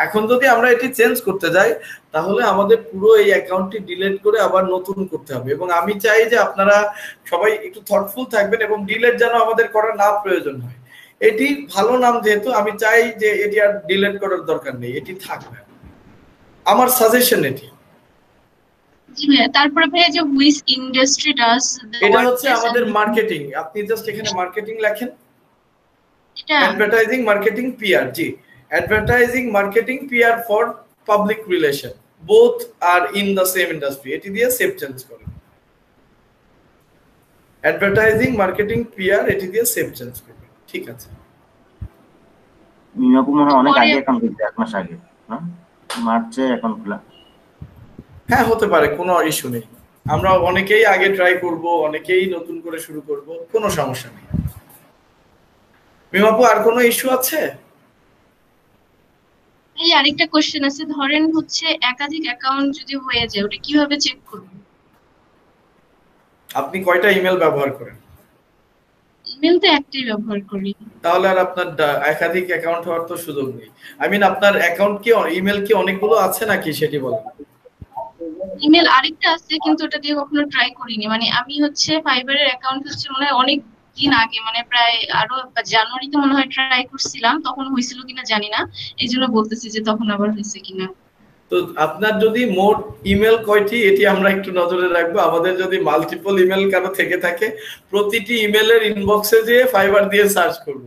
এখন যদি আমরা এটি চেঞ্জ করতে যাই তাহলে আমাদের পুরো এই অ্যাকাউন্টটি ডিলিট করে আবার নতুন করতে হবে, এবং আমি চাই যে আপনারা সবাই একটু থটফুল থাকবেন এবং ডিলিট যেন আমাদের করা না প্রয়োজন হয়। এটি ভালো নাম যেহেতু, আমি চাই যে এটি আর ডিলিট করার দরকার নেই, এটি থাকবে, আমার সাজেশন এটি। জি ভাইয়া, তারপরে ভাইয়া যে হুইচ ইন্ডাস্ট্রি ডাজ, এটা হচ্ছে আমাদের মার্কেটিং। আপনি জাস্ট এখানে মার্কেটিং লেখেন, এটা অ্যাডভার্টাইজিং মার্কেটিং পিআর। জি, advertising marketing PR for public relation, both are in the same industry, এটি দিয়ে সেভ চেঞ্জ করুন। অ্যাডভার্টাইজিং মার্কেটিং পিআর, এটি দিয়ে সেভ চেঞ্জ করুন। ঠিক আছে। মিমাপু মনে হয় অনেক আগে অ্যাকাউন্ট খুলছে, 1 মাস আগে না, মার্চে অ্যাকাউন্ট খোলা। হ্যাঁ হতে পারে, কোনো ইস্যু নেই। আমরা অনেকেই আগে ট্রাই করব, অনেকেই নতুন করে শুরু করব, কোনো সমস্যা নেই। মিমাপু আর কোনো ইস্যু আছে? এই আরেকটা কোশ্চেন আছে, ধরেন হচ্ছে একাধিক অ্যাকাউন্ট যদি হয়ে যায় ওটা কিভাবে চেক করব? আপনি কয়টা ইমেল ব্যবহার করেন? ইমেল তো একটাই ব্যবহার করি। তাহলে আর আপনার একাধিক অ্যাকাউন্ট হওয়ার তো সুযোগ নেই। আই মিন আপনার অ্যাকাউন্ট কি, ইমেল কি অনেকগুলো আছে নাকি সেটি বলেন। ইমেল আরেকটা আছে কিন্তু ওটা দিয়ে কখনো ট্রাই করিনি। মানে আমি হচ্ছে ফাইবারের অ্যাকাউন্ট হচ্ছে মনে হয় অনেক দিন আগে, মানে প্রায় আরো জানুয়ারিতে মনে হয় ট্রাই করছিলাম, তখন হয়েছিল কিনা জানি না, এই জন্য বলতেছি যে তখন আবার হয়েছে কিনা। তো আপনার যদি মোট ইমেল কয়টি এটি আমরা একটু নজরে রাখবো। আমাদের যদি মাল্টিপল ইমেল কারো থেকে থাকে, প্রতিটি ইমেলের ইনবক্সে যেয়ে ফাইবার দিয়ে সার্চ করব।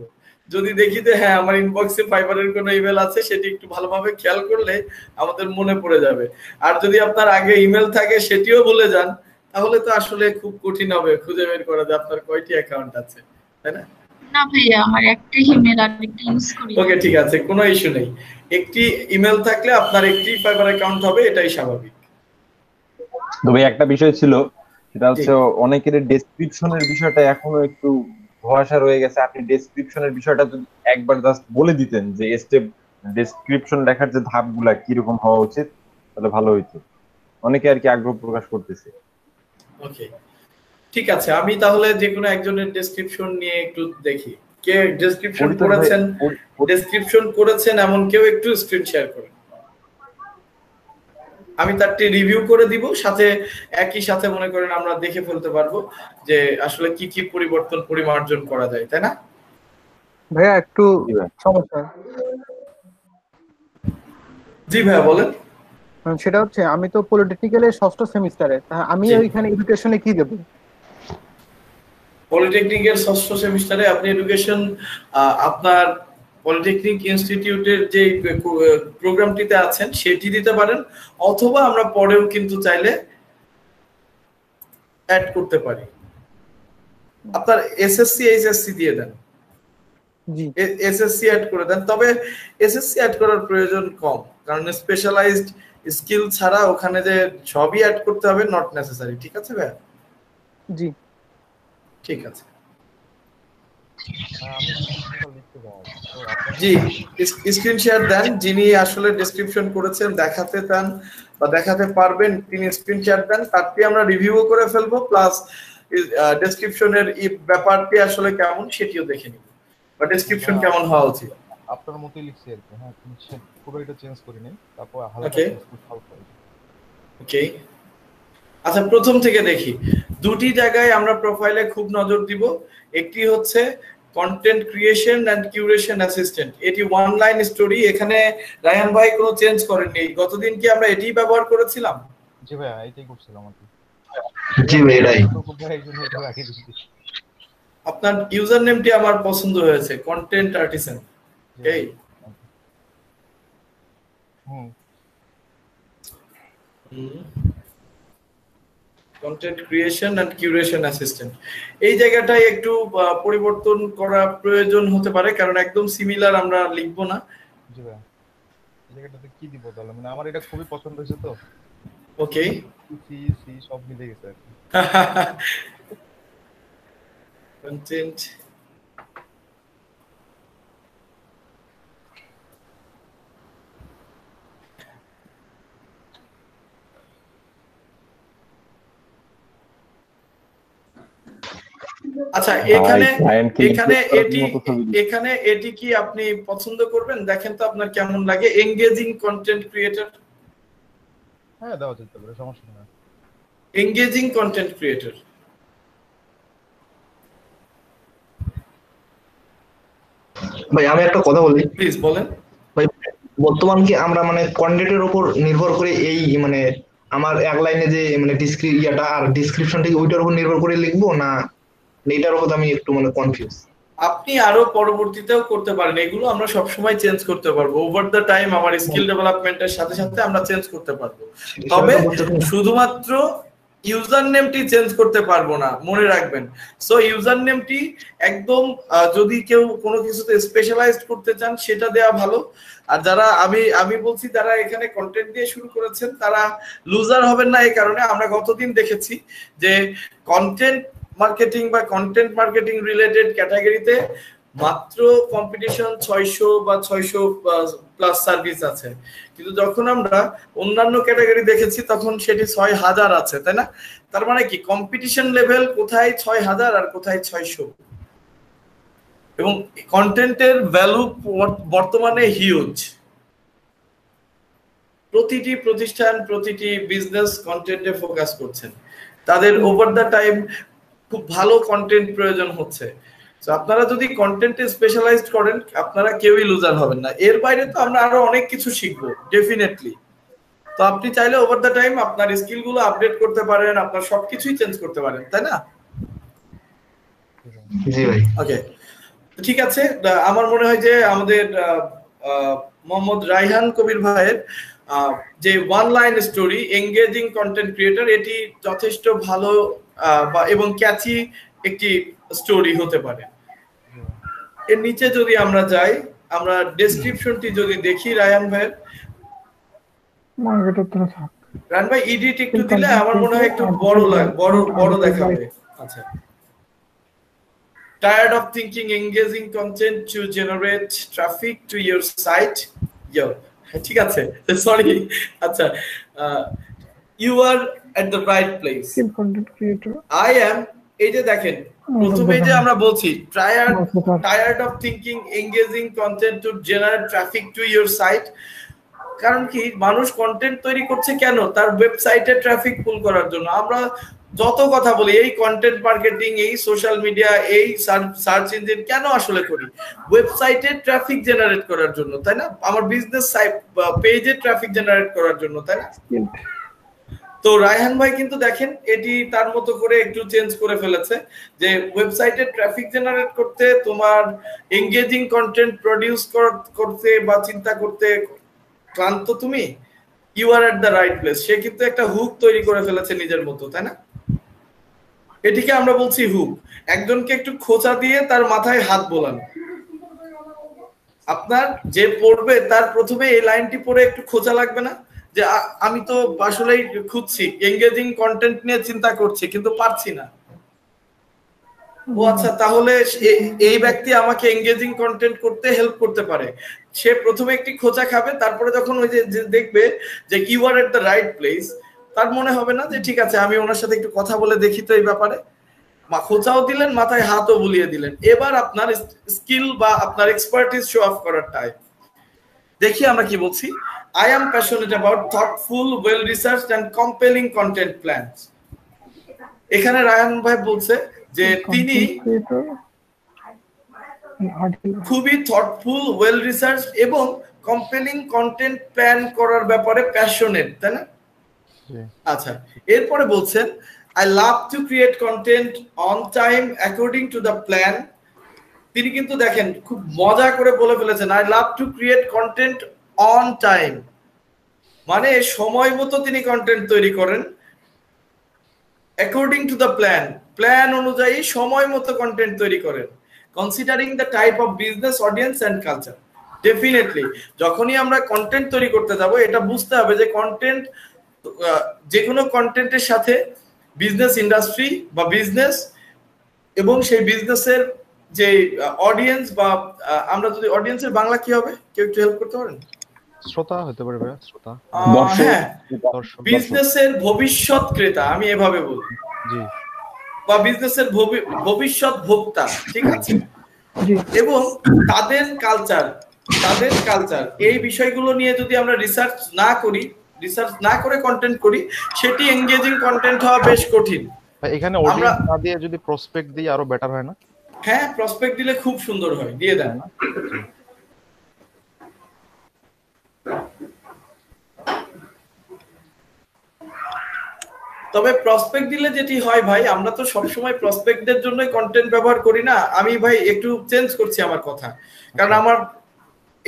যদি দেখি যে হ্যাঁ আমার ইনবক্সে ফাইবারের কোনো ইমেল আছে, সেটি একটু ভালোভাবে খেয়াল করলে আমাদের মনে পড়ে যাবে। আর যদি আপনার আগে ইমেল থাকে সেটিও ভুলে যান, তাহলে তো আসলে খুব কঠিন হবে খুঁজে বের করা যে আপনার কয়টি অ্যাকাউন্ট আছে, তাই না? না ভাইয়া, আমার একটা ইমেল আর একটা ইউজ করি। ওকে ঠিক আছে, কোনো ইস্যু নেই। একটি ইমেল থাকলে আপনার একটি ফাইবার অ্যাকাউন্ট হবে, এটাই স্বাভাবিক। তবে একটা বিষয় ছিল, সেটা হচ্ছে অনেকের ডেসক্রিপশনের বিষয়টা এখনো একটু ধোঁয়াশা রয়ে গেছে। আপনি ডেসক্রিপশনের বিষয়টা যদি একবার জাস্ট বলে দিতেন যে স্টেপ ডেসক্রিপশন লেখার যে ধাপগুলা কিরকম হওয়া উচিত, তাহলে ভালো হইতো। অনেকে আর কি আগ্রহ প্রকাশ করতেছে। ওকে ঠিক আছে, আমি তাহলে যে কোনো একজনের ডেসক্রিপশন নিয়ে একটু দেখি। কে ডেসক্রিপশন করেছেন এমন কেউ একটু স্ক্রিন শেয়ার করেন, আমি তারটি রিভিউ করে দিব। সাথে একই সাথে মনে করেন আমরা দেখে ফেলতে পারবো যে আসলে কি কি পরিবর্তন পরিমার্জন করা যায়, তাই না? ভাইয়া একটু সমস্যা। জি ভাইয়া বলেন। সেটা হচ্ছে আমি তো পলিটেকনিক্যালের 6ষ্ঠ সেমিস্টারে, আমি ওইখানে এডুকেশনে কি দেব? পলিটেকনিকের 6ষ্ঠ সেমিস্টারে আপনি এডুকেশন আপনার পলিটেকনিক ইনস্টিটিউটের যে প্রোগ্রামটিতে আছেন সেটি দিতে পারেন, অথবা আমরা পরেও কিন্তু চাইলে অ্যাড করতে পারি। আপনার এসএসসি এইচএসসি দিয়ে দেন, জি এসএসসি অ্যাড করে দেন। তবে এসএসসি অ্যাড করার প্রয়োজন কম, কারণ স্পেশালাইজড স্কিল ছাড়া ওখানে যে সবই অ্যাড করতে হবে নট নেসেসারি। ঠিক আছে ভাই? জি ঠিক আছে। জি স্ক্রিন শেয়ার দেন, যিনি আসলে ডেসক্রিপশন করেছেন দেখাতে চান বা দেখাতে পারবেন তিনি স্ক্রিন শেয়ার দেন, তারটি আমরা রিভিউ করে ফেলবো, প্লাস ডেসক্রিপশনের এই ব্যাপারটি আসলে কেমন সেটিও দেখে নিব, বা ডেসক্রিপশন কেমন হওয়া উচিত। আপনার মতই লিখছি আর কি। হ্যাঁ পুরো এটা চেঞ্জ করি নাই, তারপর হালকা ওকে আচ্ছা, প্রথম থেকে দেখি। দুটি জায়গায় আমরা প্রোফাইলে খুব নজর দিব। একটি হচ্ছে content creation and curation assistant, এটি ওয়ান লাইন স্টোরি। এখানে রায়হান ভাই কোনো চেঞ্জ করেননি। গতদিন কি আমরা এটাই ব্যবহার করেছিলাম? জি ভাইয়া, এটাই করছিলাম আর কি। জি ভাই, এটাই। আপনার ইউজার নেমটি আমার পছন্দ হয়েছে, কন্টেন্ট আর্টিসান। এই content creation and curation assistant, এই জায়গাটায় একটু পরিবর্তন করা প্রয়োজন হতে পারে, কারণ একদম সিমিলার আমরা লিখবো না। জি ভাই, এই জায়গাটাতে কি দিব তাহলে? মানে আমার এটা খুবই পছন্দ হয়েছে তো। ওকে, সি সব মিলে গেছে আর কি। কন্টেন্ট আচ্ছা, এখানে এটি কি আপনি পছন্দ করবেন? দেখেন তো আপনার কেমন লাগে। এনগেজিং কন্টেন্ট ক্রিয়েটর, হ্যাঁ দাও যেতে পারে, সমস্যা নেই। Engaging content creator. ভাই আমি একটা কথা বলি, প্লিজ বলেন। ভাই বর্তমান কি আমরা মানে কন্টেন্টের উপর নির্ভর করে এই মানে আমার এক লাইনে যে মানে ইয়াটা আর ডেসক্রিপশনটা ওইটার উপর নির্ভর করে লিখবো, না এটার উপর আমি একটু মানে কনফিউজ। আপনি আরো পরবর্তীতেও করতে পারেন, এগুলো আমরা সব সময় চেঞ্জ করতে পারবো। ওভার দ্য টাইম আমার স্কিল ডেভেলপমেন্টের সাথে সাথে আমরা চেঞ্জ করতে পারবো। তবে শুধুমাত্র ইউজার নেমটি চেঞ্জ করতে পারবো না, মনে রাখবেন। সো ইউজার নেমটি একদম যদি কেউ কোনো কিছুতে স্পেশালাইজড করতে চান সেটা দেয়া ভালো। আর যারা আমি বলছি যারা এখানে কন্টেন্ট দিয়ে শুরু করেছেন তারা লুজার হবেন না। এই কারণে আমরা গতদিন দেখেছি যে কন্টেন্ট মার্কেটিং বা কন্টেন্ট মার্কেটিং রিলেটেড ক্যাটাগরিতে মাত্র কম্পিটিশন 600 বা 600 প্লাস সার্ভিস আছে, কিন্তু যখন আমরা অন্যান্য ক্যাটাগরি দেখেছি তখন সেটি 6000 আছে, তাই না? তার মানে কি কম্পিটিশন লেভেল কোথায় 6000 আর কোথায় 600। এবং কন্টেন্টের ভ্যালু বর্তমানে হিউজ। প্রতিটি প্রতিষ্ঠান, প্রতিটি বিজনেস কন্টেন্টে ফোকাস করছেন। তাদের ওভার দ্য টাইম খুব ভালো কন্টেন্ট প্রয়োজন হচ্ছে। তো আপনারা যদি কন্টেন্টে স্পেশালাইজড করেন আপনারা কেউই লুজার হবেন না। এর বাইরে তো আমরা আরো অনেক কিছু শিখবো ডেফিনেটলি। তো আপনি চাইলে ওভার দ্য টাইম আপনার স্কিলগুলো আপডেট করতে পারেন, আপনার সবকিছুই চেঞ্জ করতে পারেন, তাই না? জি ভাই। ওকে, ঠিক আছে। আমার মনে হয় যে আমাদের মোহাম্মদ রায়হান কবির ভাইয়ের যে one line story engaging content creator, এটি যথেষ্ট ভালো এবং ক্যাচি একটি স্টোরি হতে পারে। এর নিচে যদি আমরা যাই, আমরা ডেসক্রিপশনটি যদি দেখি রায়হান ভাইয়ের, রায়হান ভাই এডিট একটু দিলে আমার মনে হয় একটু বড় দেখাবে। আচ্ছা, tired of thinking engaging content to generate traffic to your site? Yo, ঠিক আছে, সরি। আচ্ছা, you are at the right place. Content creator. I am, এই যে দেখেন প্রথমে যে আমরা বলছি tired of thinking engaging content to generate traffic to your site, কারণ কি মানুষ কন্টেন্ট তৈরি করছে কেন? তার ওয়েবসাইটে ট্রাফিক পুল করার জন্য। আমরা যত কথা বলি এই কন্টেন্ট মার্কেটিং, এই সোশ্যাল মিডিয়া, এই সার্চ ইঞ্জিন কেন আসলে করি? ওয়েবসাইটে ট্রাফিক জেনারেট করার জন্য, তাই না? আমার বিজনেস সাইট পেজে ট্রাফিক জেনারেট করার জন্য, তাই না? তো রায়হান ভাই কিন্তু দেখেন এটি তার মতো করে একটু চেঞ্জ করে ফেলেছে যে ওয়েবসাইটে ট্রাফিক জেনারেট করতে, তোমার এনগেজিং কন্টেন্ট প্রডিউস করতে বা চিন্তা করতে ক্লান্ত তুমি, you are at the right place. সে কিন্তু একটা হুক তৈরি করে ফেলেছে নিজের মতো, তাই না? এটিকে আমরা বলছি হুক। একজনকে একটু খোঁচা দিয়ে তার মাথায় হাত বোলানো। আপনার যে পড়বে তার প্রথমে এই লাইনটি পড়ে একটু খোঁচা লাগবে না যে আমি তো আসলেই খুঁজছি, এনগেজিং কন্টেন্ট নিয়ে চিন্তা করছি কিন্তু পারছি না। ও আচ্ছা, তাহলে এই ব্যক্তি আমাকে এনগেজিং কন্টেন্ট করতে হেল্প করতে পারে। সে প্রথমে একটি খোঁচা খাবে, তারপরে যখন ওই যে দেখবে যে you are at the right place, তার মনে হবে না যে ঠিক আছে আমি ওনার সাথে একটু কথা বলে দেখি তো এই ব্যাপারে। খোঁচাও দিলেন, মাথায় হাতও বুলিয়ে দিলেন। এবার আপনার স্কিল বা আপনার এক্সপার্টিস শো অফ করার টাইম। দেখি আমরা কি বলছি। I am passionate about thoughtful, well researched and compelling content plans. এখানে রায়হান ভাই বলছে যে তিনি খুবই থটফুল, ওয়েল রিসার্চ এবং কম্পেলিং কন্টেন্ট প্ল্যান করার ব্যাপারে প্যাশনেট, তাই না? আচ্ছা, এরপরে বলছেন I love to create content on time according to the plan. তিনি কিন্তু দেখেন খুব মজা করে বলে ফেলেছেন I love to create content on time, মানে সময় মতো তিনি কন্টেন্ট তৈরি করেন। according to the plan, plan অনুযায়ী সময় মতো কন্টেন্ট তৈরি করেন। considering the type of business, audience and culture. Definitely যখনই আমরা কন্টেন্ট তৈরি করতে যাব এটা বুঝতে হবে যে কন্টেন্ট, যে কোনো কন্টেন্টের সাথে বিজনেস ইন্ডাস্ট্রি বা বিজনেস এবং সেই বিজনেসের যে অডিয়েন্স বা আমরা যদি অডিয়েন্সের বাংলা কি হবে, কেউ একটু হেল্প করতে পারেন? শ্রোতা হতে পারে ভাই, শ্রোতা, হ্যাঁ, বিজনেসের ভবিষ্যৎ ক্রেতা, আমি এভাবে বলি, জি, বা বিজনেসের ভবিষ্যৎ ভোক্তা, ঠিক আছে? এবং তাদের কালচার এই বিষয়গুলো নিয়ে যদি আমরা রিসার্চ না করে কন্টেন্ট করি, সেটি এনগেজিং কন্টেন্ট হওয়া বেশ কঠিন। এখানে অডিয়েন্স না দিয়ে যদি প্রসপেক্ট দিই আরো বেটার হয় না? হ্যাঁ, প্রসপেক্ট দিলে খুব সুন্দর হয়, দিয়ে দেন। তবে প্রসপেক্ট দিলে যেটি হয় ভাই, আমরা তো সবসময় প্রসপেক্টদের জন্যই কন্টেন্ট ব্যবহার করি না। আমি ভাই একটু চেঞ্জ করছি আমার কথা, কারণ আমার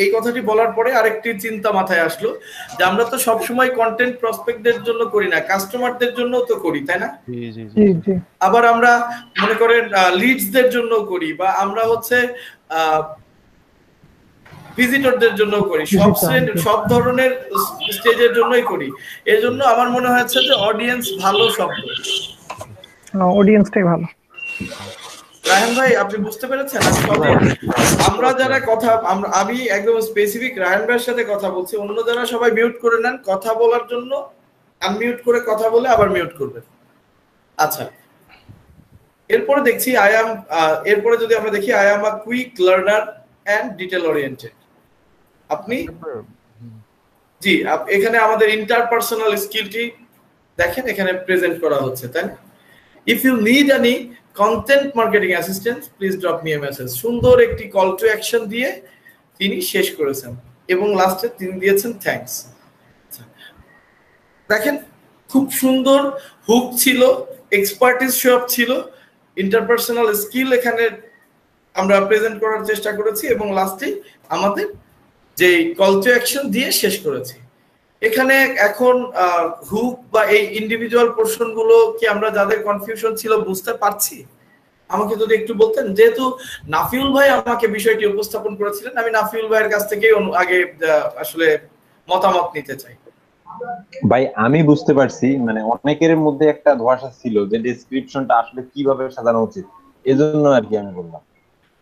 এই কথাটি বলার পরে আরেকটি চিন্তা মাথায় আসলো যে আমরা তো সবসময় কন্টেন্ট প্রসপেক্টদের জন্য করি না, কাস্টমারদের জন্য তো করি, তাই না? আবার আমরা মনে করেন লিডসদের জন্য করি, বা আমরা হচ্ছে ভিজিটরদের জন্য করি, সব ধরনের স্টেজের জন্যই করি। এজন্য আমার মনে হয়েছে যে অডিয়েন্স ভালো শব্দ, অডিয়েন্সটাই ভালো। রায়হান ভাই আপনি বুঝতে পেরেছেন? আমরা যারা কথা, আমি একদম স্পেসিফিক রায়হান ভাইয়ের সাথে কথা বলছি, অন্য যারা সবাই মিউট করে নেন, কথা বলার জন্য আনমিউট করে কথা বলে আবার মিউট করবেন। আচ্ছা, এরপরে দেখছি এরপরে যদি আমরা দেখি I am a quick learner and detail oriented. আপনি জি, এখানে আমাদের ইন্টারপার্সোনাল স্কিলটি দেখেন এখানে প্রেজেন্ট করা হচ্ছে, তাই না? If you need any content marketing assistance, please drop me a message. সুন্দর একটি কল টু অ্যাকশন দিয়ে তিনি শেষ করেছেন এবং লাস্টে তিনি দিয়েছেন থ্যাঙ্কস। দেখেন খুব সুন্দর হুক ছিল, এক্সপার্টিস সব ছিল, ইন্টারপার্সোনাল স্কিল এখানে আমরা প্রেজেন্ট করার চেষ্টা করেছি এবং লাস্টে আমাদের যে কল টু অ্যাকশন দিয়ে শেষ করেছি। এখানে এখন হুক বা এই ইন্ডিভিজুয়াল পোরশন গুলো কি আমরা যাদের কনফিউশন ছিল বুঝতে পারছি? আমাকে যদি একটু বলতেন, যেহেতু নাফিউল ভাই আমাকে বিষয়টি উপস্থাপন করেছিলেন, আমি নাফিউল ভাইয়ের কাছ থেকে আগে আসলে মতামত নিতে চাই। ভাই আমি বুঝতে পারছি, মানে অনেকের মধ্যে একটা ধোঁয়াশা ছিল যে ডেসক্রিপশনটা আসলে কিভাবে সাজানো উচিত, এজন্য আর কি আমি বললাম।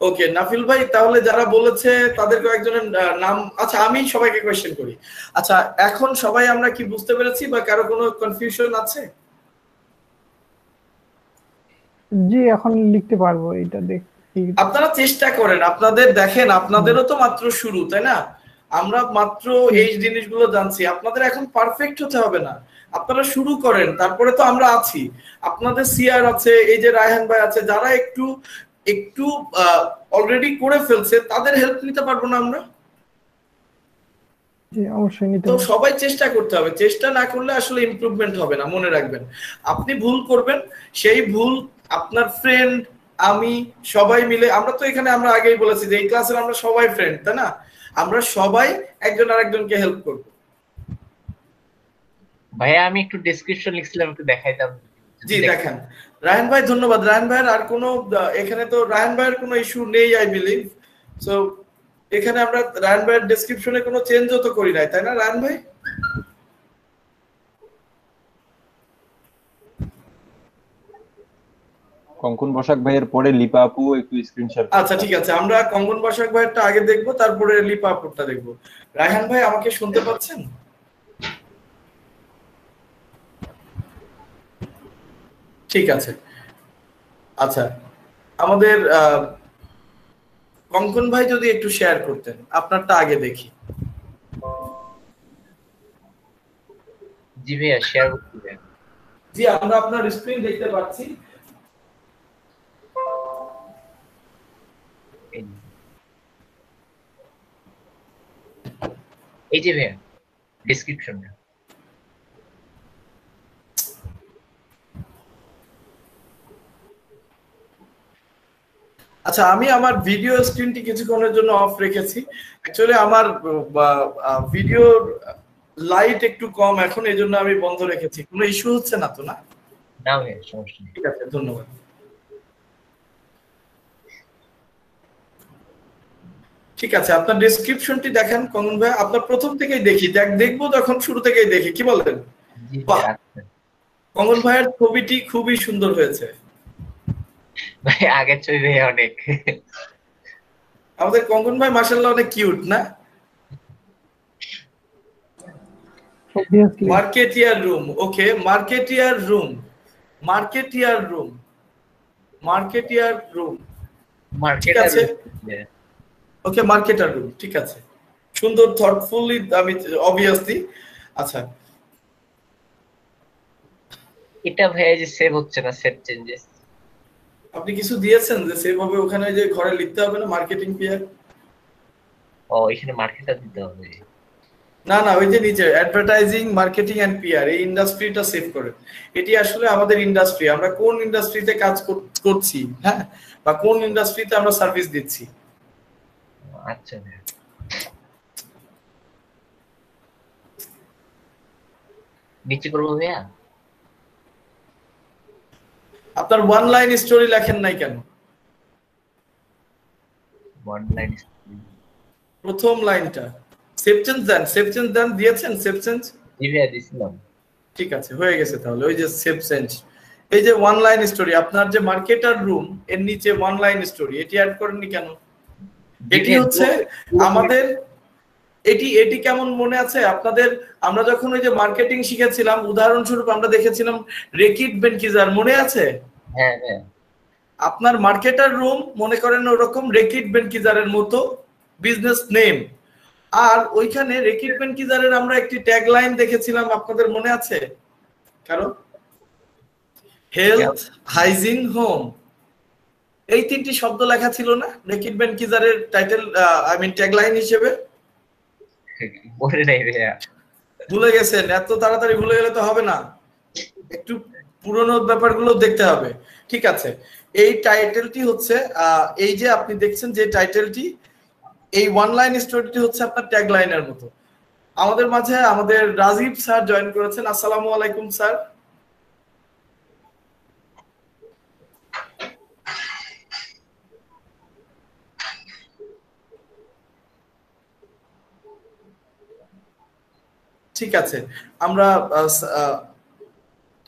ওকে নাফিল ভাই, তাহলে যারা বলেছে তাদের কয়েকজনের নাম, আচ্ছা আমি সবাইকে কোয়েশ্চেন করি। আচ্ছা, এখন সবাই আমরা কি বুঝতে পেরেছি বা কারো কোনো কনফিউশন আছে? জি, এখন লিখতে পারবো, এটা দেখি। আপনারা চেষ্টা করেন, আপনাদের দেখেন আপনাদেরও তো মাত্র শুরু, তাই না? আমরা মাত্র এই জিনিসগুলো জানছি, আপনাদের এখন পারফেক্ট হতে হবে না, আপনারা শুরু করেন, তারপরে তো আমরা আছি। আপনাদের সিআর আছে, এই যে রায়হান ভাই আছে, যারা একটু অলরেডি করে ফেলছে, তাদের হেল্প নিতে পারবো না আমরা? জি অবশ্যই নিতে তো হবে। সবাই চেষ্টা করতে হবে, চেষ্টা না করলে আসলে ইমপ্রুভমেন্ট হবে না। মনে রাখবেন, আপনি ভুল করবেন, সেই ভুল আপনার ফ্রেন্ড, আমি, সবাই মিলে, আমরা তো এখানে আমরা আগেই বলেছি যে এই ক্লাসের আমরা সবাই ফ্রেন্ড, তাই না? আমরা সবাই একজন আরেকজনকে হেল্প করব। ভাইয়া আমি একটু ডেসক্রিপশন লিখছিলাম, একটু দেখাইতাম। জি দেখেন রায়হান ভাই, ধন্যবাদ। রায়হান ভাইয়ের আর কোনো, এখানে তো রায়হান ভাইয়ের কোনো ইস্যু নেই আই বিলিভ। সো এখানে আমরা রায়হান ভাইয়ের ডেসক্রিপশনে কোনো চেঞ্জও তো করি নাই, তাই না রায়হান ভাই? কঙ্কন বসাক ভাইয়ের পরে লিপা আপু একটু স্ক্রিনশট। আচ্ছা ঠিক আছে, আমরা কঙ্কন বসাক ভাইয়েরটা আগে দেখবো, তারপরে লিপা আপুরটা দেখবো। রায়হান ভাই আমাকে শুনতে পাচ্ছেন? ঠিক আছে। আচ্ছা, আমাদের কঙ্কন ভাই যদি একটু শেয়ার করতেন, আপনারটা আগে দেখি। জি ভাইয়া শেয়ার করতে। জি আমরা আপনার স্ক্রিন দেখতে পাচ্ছি। এই যে ভাইয়া ডেসক্রিপশনটা। আচ্ছা আমি আমার ভিডিও স্ক্রিনটি কিছুক্ষণের জন্য অফ রেখেছি। অ্যাকচুয়ালি আমার ভিডিওর লাইট একটু কম এখন, এই জন্য আমি বন্ধ রেখেছি। কোনো ইস্যু হচ্ছে না তো? না না ভাইয়া সমস্যা নেই। ঠিক আছে, ধন্যবাদ। ঠিক আছে, আপনার ডেসক্রিপশনটি দেখেন কঙ্গন ভাই। আপনার প্রথম থেকেই দেখি, দেখবো তখন শুরু থেকেই দেখি, কি বলেন? বাহ, কঙ্গন ভাইয়ের ছবিটি খুবই সুন্দর হয়েছে ভাই। আগের ছবি ভাইয়া অনেক। আমাদের কঙ্গন ভাই মাশাআল্লাহ অনেক কিউট না? Marketer room, okay. Marketer room, marketer room, marketer room, ঠিক আছে। ওকে, মার্কেটার রুম, ঠিক আছে। সুন্দর, থটফুলি, আমি অবভিয়াসলি। আচ্ছা এটা ভাইয়া যে সেভ হচ্ছে না, সেভ চেঞ্জেস। আপনি কিছু দিয়েছেন যে সেভ হবে? ওখানে যে ঘরে লিখতে হবে না মার্কেটিং পিয়ার? ও এখানে মার্কেটার দিতে হবে। না না, ওই যে নিচে অ্যাডভার্টাইজিং, মার্কেটিং এন্ড পিআর, এই ইন্ডাস্ট্রিটা সেভ করেন। এটি আসলে আমাদের ইন্ডাস্ট্রি, আমরা কোন ইন্ডাস্ট্রিতে কাজ করছি, হ্যাঁ, বা কোন ইন্ডাস্ট্রিতে আমরা সার্ভিস দিচ্ছি। আচ্ছা নিচে করবো ভাইয়া। আপনার ওয়ান লাইন স্টোরি লেখেন নাই কেন? ওয়ান লাইন প্রথম লাইনটা সেপচেন্স দেন, সেপচেন্স দেন, দিয়েছেন সেপচেন্স? জি ভাইয়া দিছিলাম। ঠিক আছে, হয়ে গেছে তাহলে। ওই যে সেপচেন্স, এই যে ওয়ান লাইন স্টোরি, আপনার যে মার্কেটার রুম এর নিচে ওয়ান লাইন স্টোরি, এটি অ্যাড করেননি কেন? এটি হচ্ছে আমাদের, এটি কেমন মনে আছে আপনাদের? আমরা যখন ওই যে মার্কেটিং শিখেছিলাম, উদাহরণস্বরূপ আমরা দেখেছিলাম রেকিট বেনকিজার, মনে আছে? হ্যাঁ হ্যাঁ। আপনার মার্কেটার রুম মনে করেন ওরকম রেকিট বেনকিজারের মতো বিজনেস নেম। আর ওইখানে রেকিট বেনকিজারের আমরা একটি ট্যাগলাইন দেখেছিলাম, আপনাদের মনে আছে কারণ? হেলথ, হাইজিন, হোম, এই তিনটি শব্দ লেখা ছিল না রেকিট বেনকিজারের টাইটেল, আই মিন ট্যাগলাইন হিসেবে? মনে নাই ভাইয়া। ভুলে গেছেন? এত তাড়াতাড়ি ভুলে গেলে তো হবে না, একটু পুরনো ব্যাপারগুলো দেখতে হবে। ঠিক আছে, এই টাইটেলটি হচ্ছে, এই যে আপনি দেখছেন যে টাইটেলটি, এই ওয়ান লাইন স্টোরিটি হচ্ছে আপনার ট্যাগলাইনের মতো। আমাদের মাঝে আমাদের রাজীব স্যার জয়েন করেছেন। আসসালামু আলাইকুম স্যার। ঠিক আছে,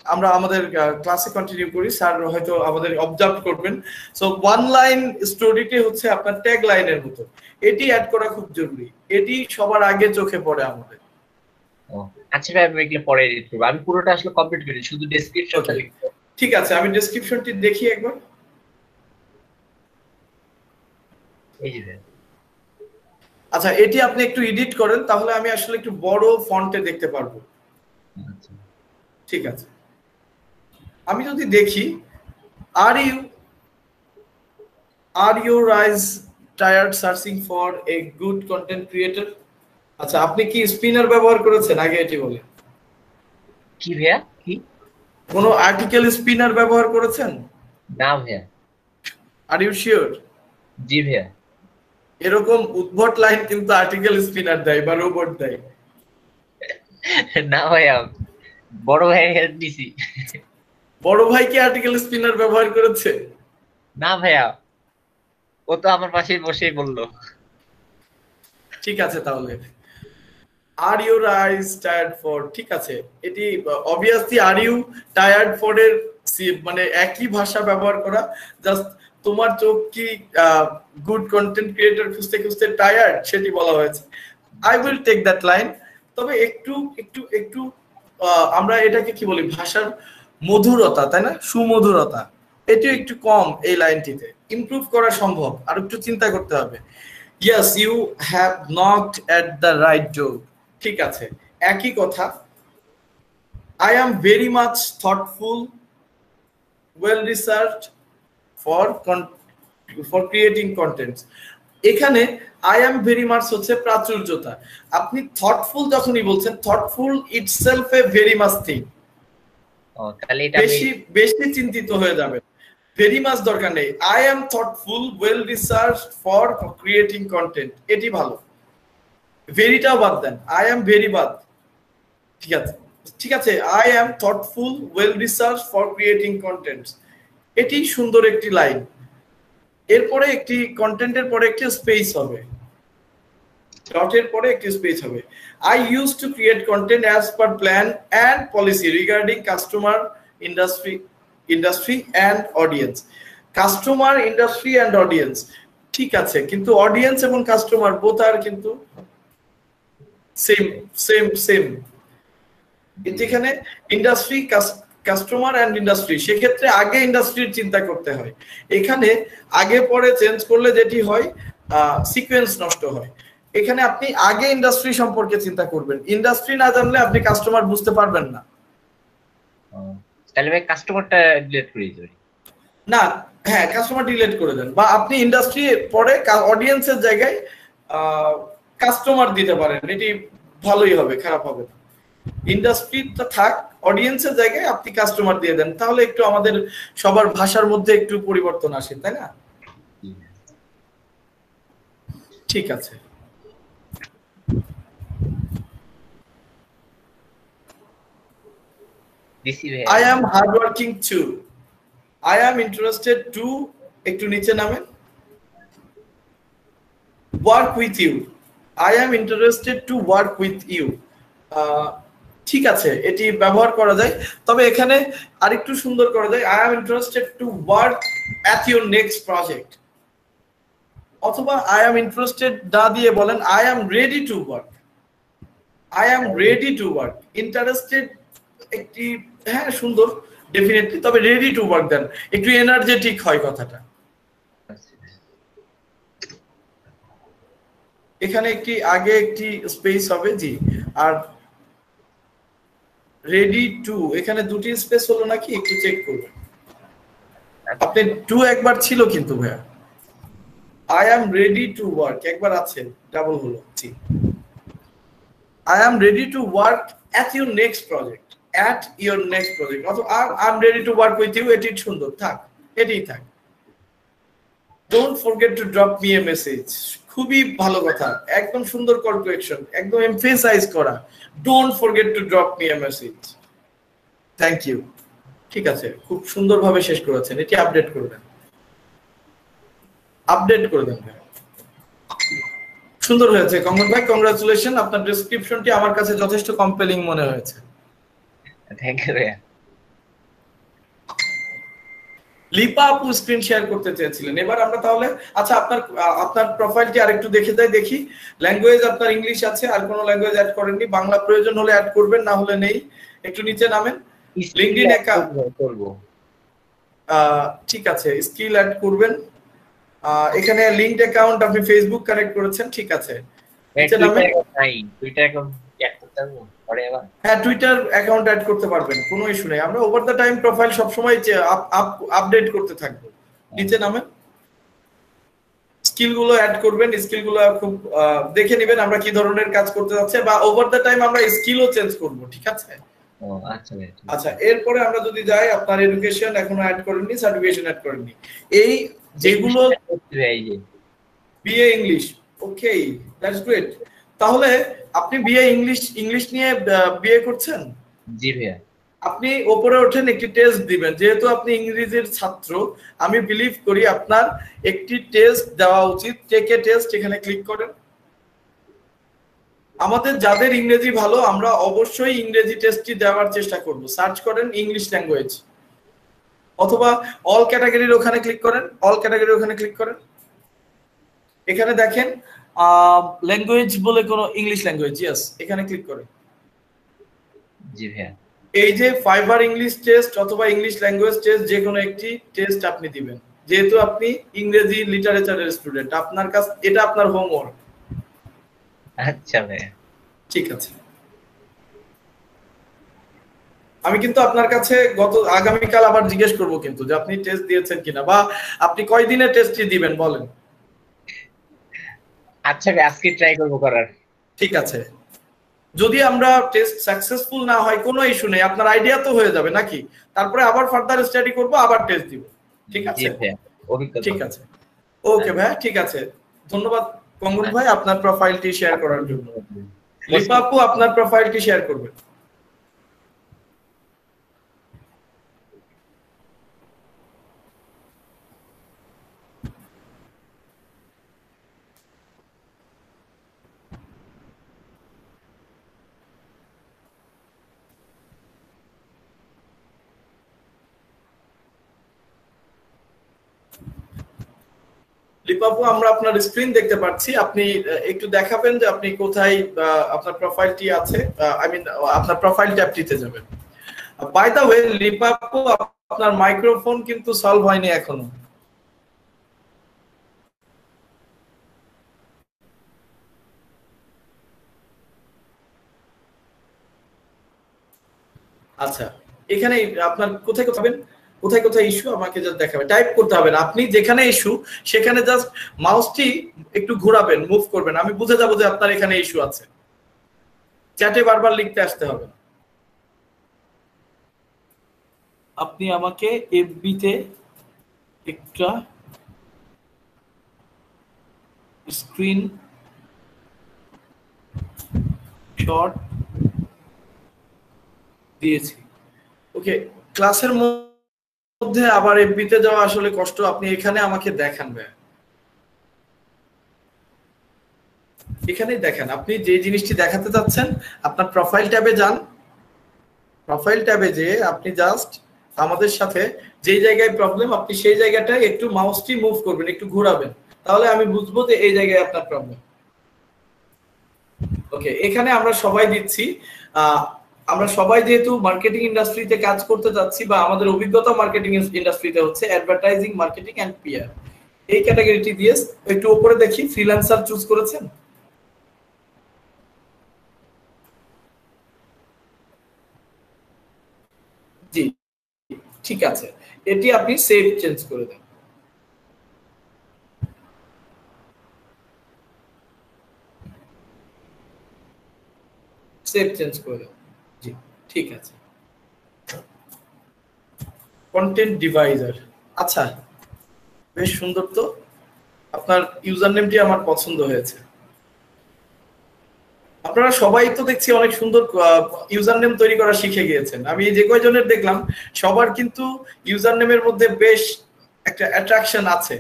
আমরা আমাদের ক্লাসে কন্টিনিউ করি। স্যার হয়তো আমাদের অবজার্ভ করবেন। সো ওয়ান লাইন স্টোরিটি হচ্ছে আপনার ট্যাগ লাইনের মতো, এটি অ্যাড করা খুব জরুরি, এটি সবার আগে চোখে পড়ে আমাদের। আচ্ছা ভাই, আমি এগুলো পরে এডিট করব, আমি পুরোটা আসলে কমপ্লিট করি, শুধু ডেসক্রিপশনটা লিখব। ঠিক আছে, আমি ডেসক্রিপশনটি দেখি একবার। এই যে আচ্ছা, এটি আপনি একটু এডিট করেন, তাহলে আমি আসলে একটু বড় ফন্টে দেখতে পারবো। ঠিক আছে, আমি যদি দেখি, are your eyes tired searching for a good content creator? আচ্ছা, আপনি কি স্পিনার ব্যবহার করেছেন আগে? এটি বলে কি ভাইয়া? কি কোন আর্টিকেল স্পিনার ব্যবহার করেছেন? না ভাইয়া। Are you sure? জি ভাইয়া। এরকম উদ্ভট লাইন কিন্তু আর্টিকেল স্পিনার দেয় বা রোবট দেয়। না ভাইয়া, বড় ভাই হেল্প দিছি। বড় ভাই কি আর্টিকেল স্পিনার ব্যবহার করেছে? না ভাইয়া, ও তো আমার পাশেই বসেই বললো। ঠিক আছে, তাহলে are your eyes tired for, ঠিক আছে, এটি obviously are you tired for এর মানে একই ভাষা ব্যবহার করা। জাস্ট তোমার চোখ কি গুড কন্টেন্ট ক্রিয়েটর খুঁজতে খুঁজতে টায়ার্ড, সেটি বলা হয়েছে। I will take that line. তবে একটু একটু একটু আমরা এটাকে কি বলি, ভাষার মধুরতা, তাই না, সুমধুরতা, এটিও একটু কম এই লাইনটিতে। ইমপ্রুভ করা সম্ভব, আর একটু চিন্তা করতে হবে। Yes, you have knocked at the right door. ঠিক আছে, একই কথা, I am very much thoughtful, well researched for creating contents. এখানে I am very much হচ্ছে প্রাচুর্যতা। আপনি thoughtful যখনই বলছেন, thoughtful itself a very much thing। তাহলে এটা বেশি চিন্তিত হয়ে যাবে, very much দরকার নেই। I am thoughtful, well researched for creating content, এটি ভালো। ভেরিটাও বাদ দেন, I am very বাদ, ঠিক আছে ঠিক আছে। I am thoughtful, well researched for creating contents, এটি সুন্দর একটি লাইন। এরপরে একটি কন্টেন্টের পরে একটি স্পেস হবে, ডটের পরে একটি স্পেস হবে। I used to create content as per plan and policy regarding customer, industry and audience. Customer, industry and audience, ঠিক আছে, কিন্তু অডিয়েন্স এবং কাস্টমার বোথ আর কিন্তু সেম। এখানে ইন্ডাস্ট্রি, কাস্টমার এন্ড ইন্ডাস্ট্রি, সেক্ষেত্রে আগে ইন্ডাস্ট্রির চিন্তা করতে হয়। এখানে আগে পরে চেঞ্জ করলে যেটি হয় সিকোয়েন্স নষ্ট হয়। এখানে আপনি আগে ইন্ডাস্ট্রি সম্পর্কে চিন্তা করবেন, ইন্ডাস্ট্রি না জানলে আপনি কাস্টমার বুঝতে পারবেন না। তাহলে ভাই কাস্টমারটা ডিলিট করে দিই না, হ্যাঁ কাস্টমার ডিলিট করে দেন, বা আপনি ইন্ডাস্ট্রি পরে অডিয়েন্সের জায়গায় কাস্টমার দিতে পারেন, এটি ভালোই হবে, খারাপ হবে না। ইন্ডাস্ট্রিটা থাক, অডিয়েন্সের জায়গায় আপনি কাস্টমার দিয়ে দেন, তাহলে একটু আমাদের সবার ভাষার মধ্যে একটু পরিবর্তন আসে, তাই না? ঠিক আছে। I am hardworking too. I am interested to, একটু নিচে নামেন, work with you. I am interested to work with you. ঠিক আছে, এটি ব্যবহার করা যায়, তবে এখানে আরেকটু সুন্দর করা যায়, I am interested to work at your next project, অথবা I am interested না দিয়ে বলেন I am ready to work. I am ready to work. Interested একটি হ্যাঁ সুন্দর ডেফিনেটলি, তবে রেডি টু ওয়ার্ক দেন, একটু এনার্জেটিক হয় কথাটা। এখানে একটি আগে একটি স্পেস হবে, জি। আর রেডি টু, এখানে দুটি স্পেস হলো নাকি একটু চেক করবেন। আপনি টু একবার ছিল কিন্তু ভাইয়া, I am ready to work একবার আছে, ডাবল হলো, জি। I am ready to work at your next project. At your next project, also I'm ready to work with you, এটি সুন্দর থাক, এটিই থাক। Don't forget to drop me a message, খুবই ভালো কথা, একদম সুন্দর কল টু অ্যাকশন, একদম এমফেসাইজ করা, don't forget to drop me a message. Thank you, ঠিক আছে, খুব সুন্দরভাবে শেষ করেছেন, এটি আপডেট করবেন, আপডেট করে দেন। সুন্দর হয়েছে কঙ্গন ভাই, কংগ্রাচুলেশন, আপনার ডেসক্রিপশনটি আমার কাছে যথেষ্ট কম্পেলিং মনে হয়েছে। থ্যাংক ইউ ভাইয়া। লিপা আপু স্ক্রিন শেয়ার করতে চেয়েছিলেন, এবার আমরা তাহলে আচ্ছা আপনার প্রোফাইলটি আরেকটু দেখে যাই, দেখি ল্যাঙ্গুয়েজ আপনার ইংলিশ আছে, আর কোনো ল্যাঙ্গুয়েজ অ্যাড করেননি, বাংলা প্রয়োজন হলে অ্যাড করবেন, না হলে নেই। একটু নিচে নামেন, লিংকডইন অ্যাকাউন্ট করব, ঠিক আছে, স্কিল অ্যাড করবেন। এখানে লিংকড অ্যাকাউন্ট আপনি ফেসবুক কানেক্ট করেছেন, ঠিক আছে, নিচে নামেন। টুইটার অ্যাকাউন্ট অ্যাড করতে হবে পরে আবার, হ্যাঁ টুইটার অ্যাকাউন্ট অ্যাড করতে পারবেন, কোনো ইস্যু নেই, আমরা ওভার দ্য টাইম প্রোফাইল সব সময় আপডেট করতে থাকবো। নিচে নামেন, স্কিলগুলো অ্যাড করবেন, স্কিলগুলো খুব দেখে নেবেন আমরা কি ধরনের কাজ করতে যাচ্ছে, বা ওভার দ্য টাইম আমরা স্কিলও চেঞ্জ করব, ঠিক আছে? আচ্ছা, এরপরে আমরা যদি যাই, আপনার এডুকেশন এখনো অ্যাড করেননি, সার্টিফিকেশন অ্যাড করেননি, এই যেগুলো BA English, okay that's great. তাহলে আপনি বিএ ইংলিশ নিয়ে বিএ করছেন? জি ভাইয়া। আপনি উপরে ওঠেন, একটি টেস্ট দিবেন, যেহেতু আপনি ইংরেজির ছাত্র, আমি বিলিভ করি আপনার একটি টেস্ট দেওয়া উচিত। টেক এ টেস্ট, এখানে ক্লিক করেন। আমাদের যাদের ইংরেজি ভালো, আমরা অবশ্যই ইংরেজি টেস্টটি দেওয়ার চেষ্টা করব। সার্চ করেন ইংলিশ ল্যাঙ্গুয়েজ, অথবা অল ক্যাটাগরির ওখানে ক্লিক করেন, অল ক্যাটাগরির ওখানে ক্লিক করেন। এখানে দেখেন ল্যাঙ্গুয়েজ বলে কোনো ইংলিশ ল্যাঙ্গুয়েজ, ইয়েস, এখানে ক্লিক করেন। জি ভাইয়া। এই যে ফাইবার ইংলিশ টেস্ট অথবা ইংলিশ ল্যাঙ্গুয়েজ টেস্ট, যে কোনো একটি টেস্ট আপনি দিবেন, যেহেতু আপনি ইংরেজি লিটারেচারের স্টুডেন্ট, আপনার কাছে এটা আপনার হোমওয়ার্ক। আচ্ছা ভাইয়া, ঠিক আছে। আমি কিন্তু আপনার কাছে আগামীকাল আবার জিজ্ঞেস করব কিন্তু যে আপনি টেস্ট দিয়েছেন কিনা, বা আপনি কয় দিনের টেস্টটি দিবেন বলেন। আচ্ছা আজকে ট্রাই করব করার। ঠিক আছে, যদি আমরা টেস্ট সাকসেসফুল না হয় কোনো ইস্যু নেই, আপনার আইডিয়া তো হয়ে যাবে নাকি, তারপরে আবার ফার্দার স্টাডি করব, আবার টেস্ট দিব। ঠিক আছে, ঠিক আছে, ওকে ভাই, ঠিক আছে। ধন্যবাদ কঙ্গন ভাই আপনার প্রোফাইলটি শেয়ার করার জন্য। লিপা আপু আপনার প্রোফাইলটি শেয়ার করবেন। লিপাপু আমরা আপনার স্ক্রিন দেখতে পাচ্ছি, আপনি একটু দেখাবেন যে আপনি কোথায় আপনার প্রোফাইলটি আছে, আই মিন আপনার প্রোফাইল ট্যাবটিতে যাবেন। বাই দ্য ওয়ে লিপাপু আপনার মাইক্রোফোন কিন্তু সলভ হয়নি এখনো। আচ্ছা, এখানে আপনার কোথায় কোথায় কোথায় কোথায় ইস্যু আমাকে জাস্ট দেখাবেন, টাইপ করতে হবে না, আপনি যেখানে ইস্যু সেখানে জাস্ট মাউসটি একটু ঘোরাবেন, মুভ করবেন, আমি বুঝে যাব যে আপনার এখানে ইস্যু আছে। চ্যাটে বারবার লিখতে আসতে হবে। আপনি আমাকে এফবি তে একটা স্ক্রিন শট দিয়েছি। ওকে, ক্লাসের মধ্যে আবার এফবি তে যাওয়া আসলে কষ্ট, আপনি এখানে আমাকে দেখান ভাই, এখানেই দেখেন আপনি যে জিনিসটি দেখাতে যাচ্ছেন। আপনার প্রোফাইল ট্যাবে যান, প্রোফাইল ট্যাবে যে আপনি জাস্ট আমাদের সাথে যে জায়গায় প্রবলেম আপনি সেই জায়গাটায় একটু মাউসটি মুভ করবেন, একটু ঘোরাবেন, তাহলে আমি বুঝবো যে এই জায়গায় আপনার প্রবলেম। ওকে, এখানে আমরা সবাই দিচ্ছি, আমরা সবাই যেহেতু মার্কেটিং ইন্ডাস্ট্রিতে কাজ করতে যাচ্ছি, বা আমাদের অভিজ্ঞতা মার্কেটিং ইন্ডাস্ট্রিতে হচ্ছে অ্যাডভার্টাইজিং, মার্কেটিং এন্ড পিআর, এই ক্যাটাগরিটি দিয়ে একটু উপরে দেখি ফ্রিল্যান্সার চুজ করেছেন। জি ঠিক আছে, এটি আপনি সেভ চেঞ্জ করে দেন। সেভ চেঞ্জ করে দেন, জি ঠিক আছে। কন্টেন্ট ডিভাইজার, আচ্ছা বেশ সুন্দর, তো আপনার ইউজার নেমটি আমার পছন্দ হয়েছে। আপনারা সবাই তো দেখছি অনেক সুন্দর ইউজার নেম তৈরি করা শিখে গিয়েছেন। আমি যে কয়জনের দেখলাম সবার কিন্তু ইউজার নেমের মধ্যে বেশ একটা অ্যাট্রাকশন আছে।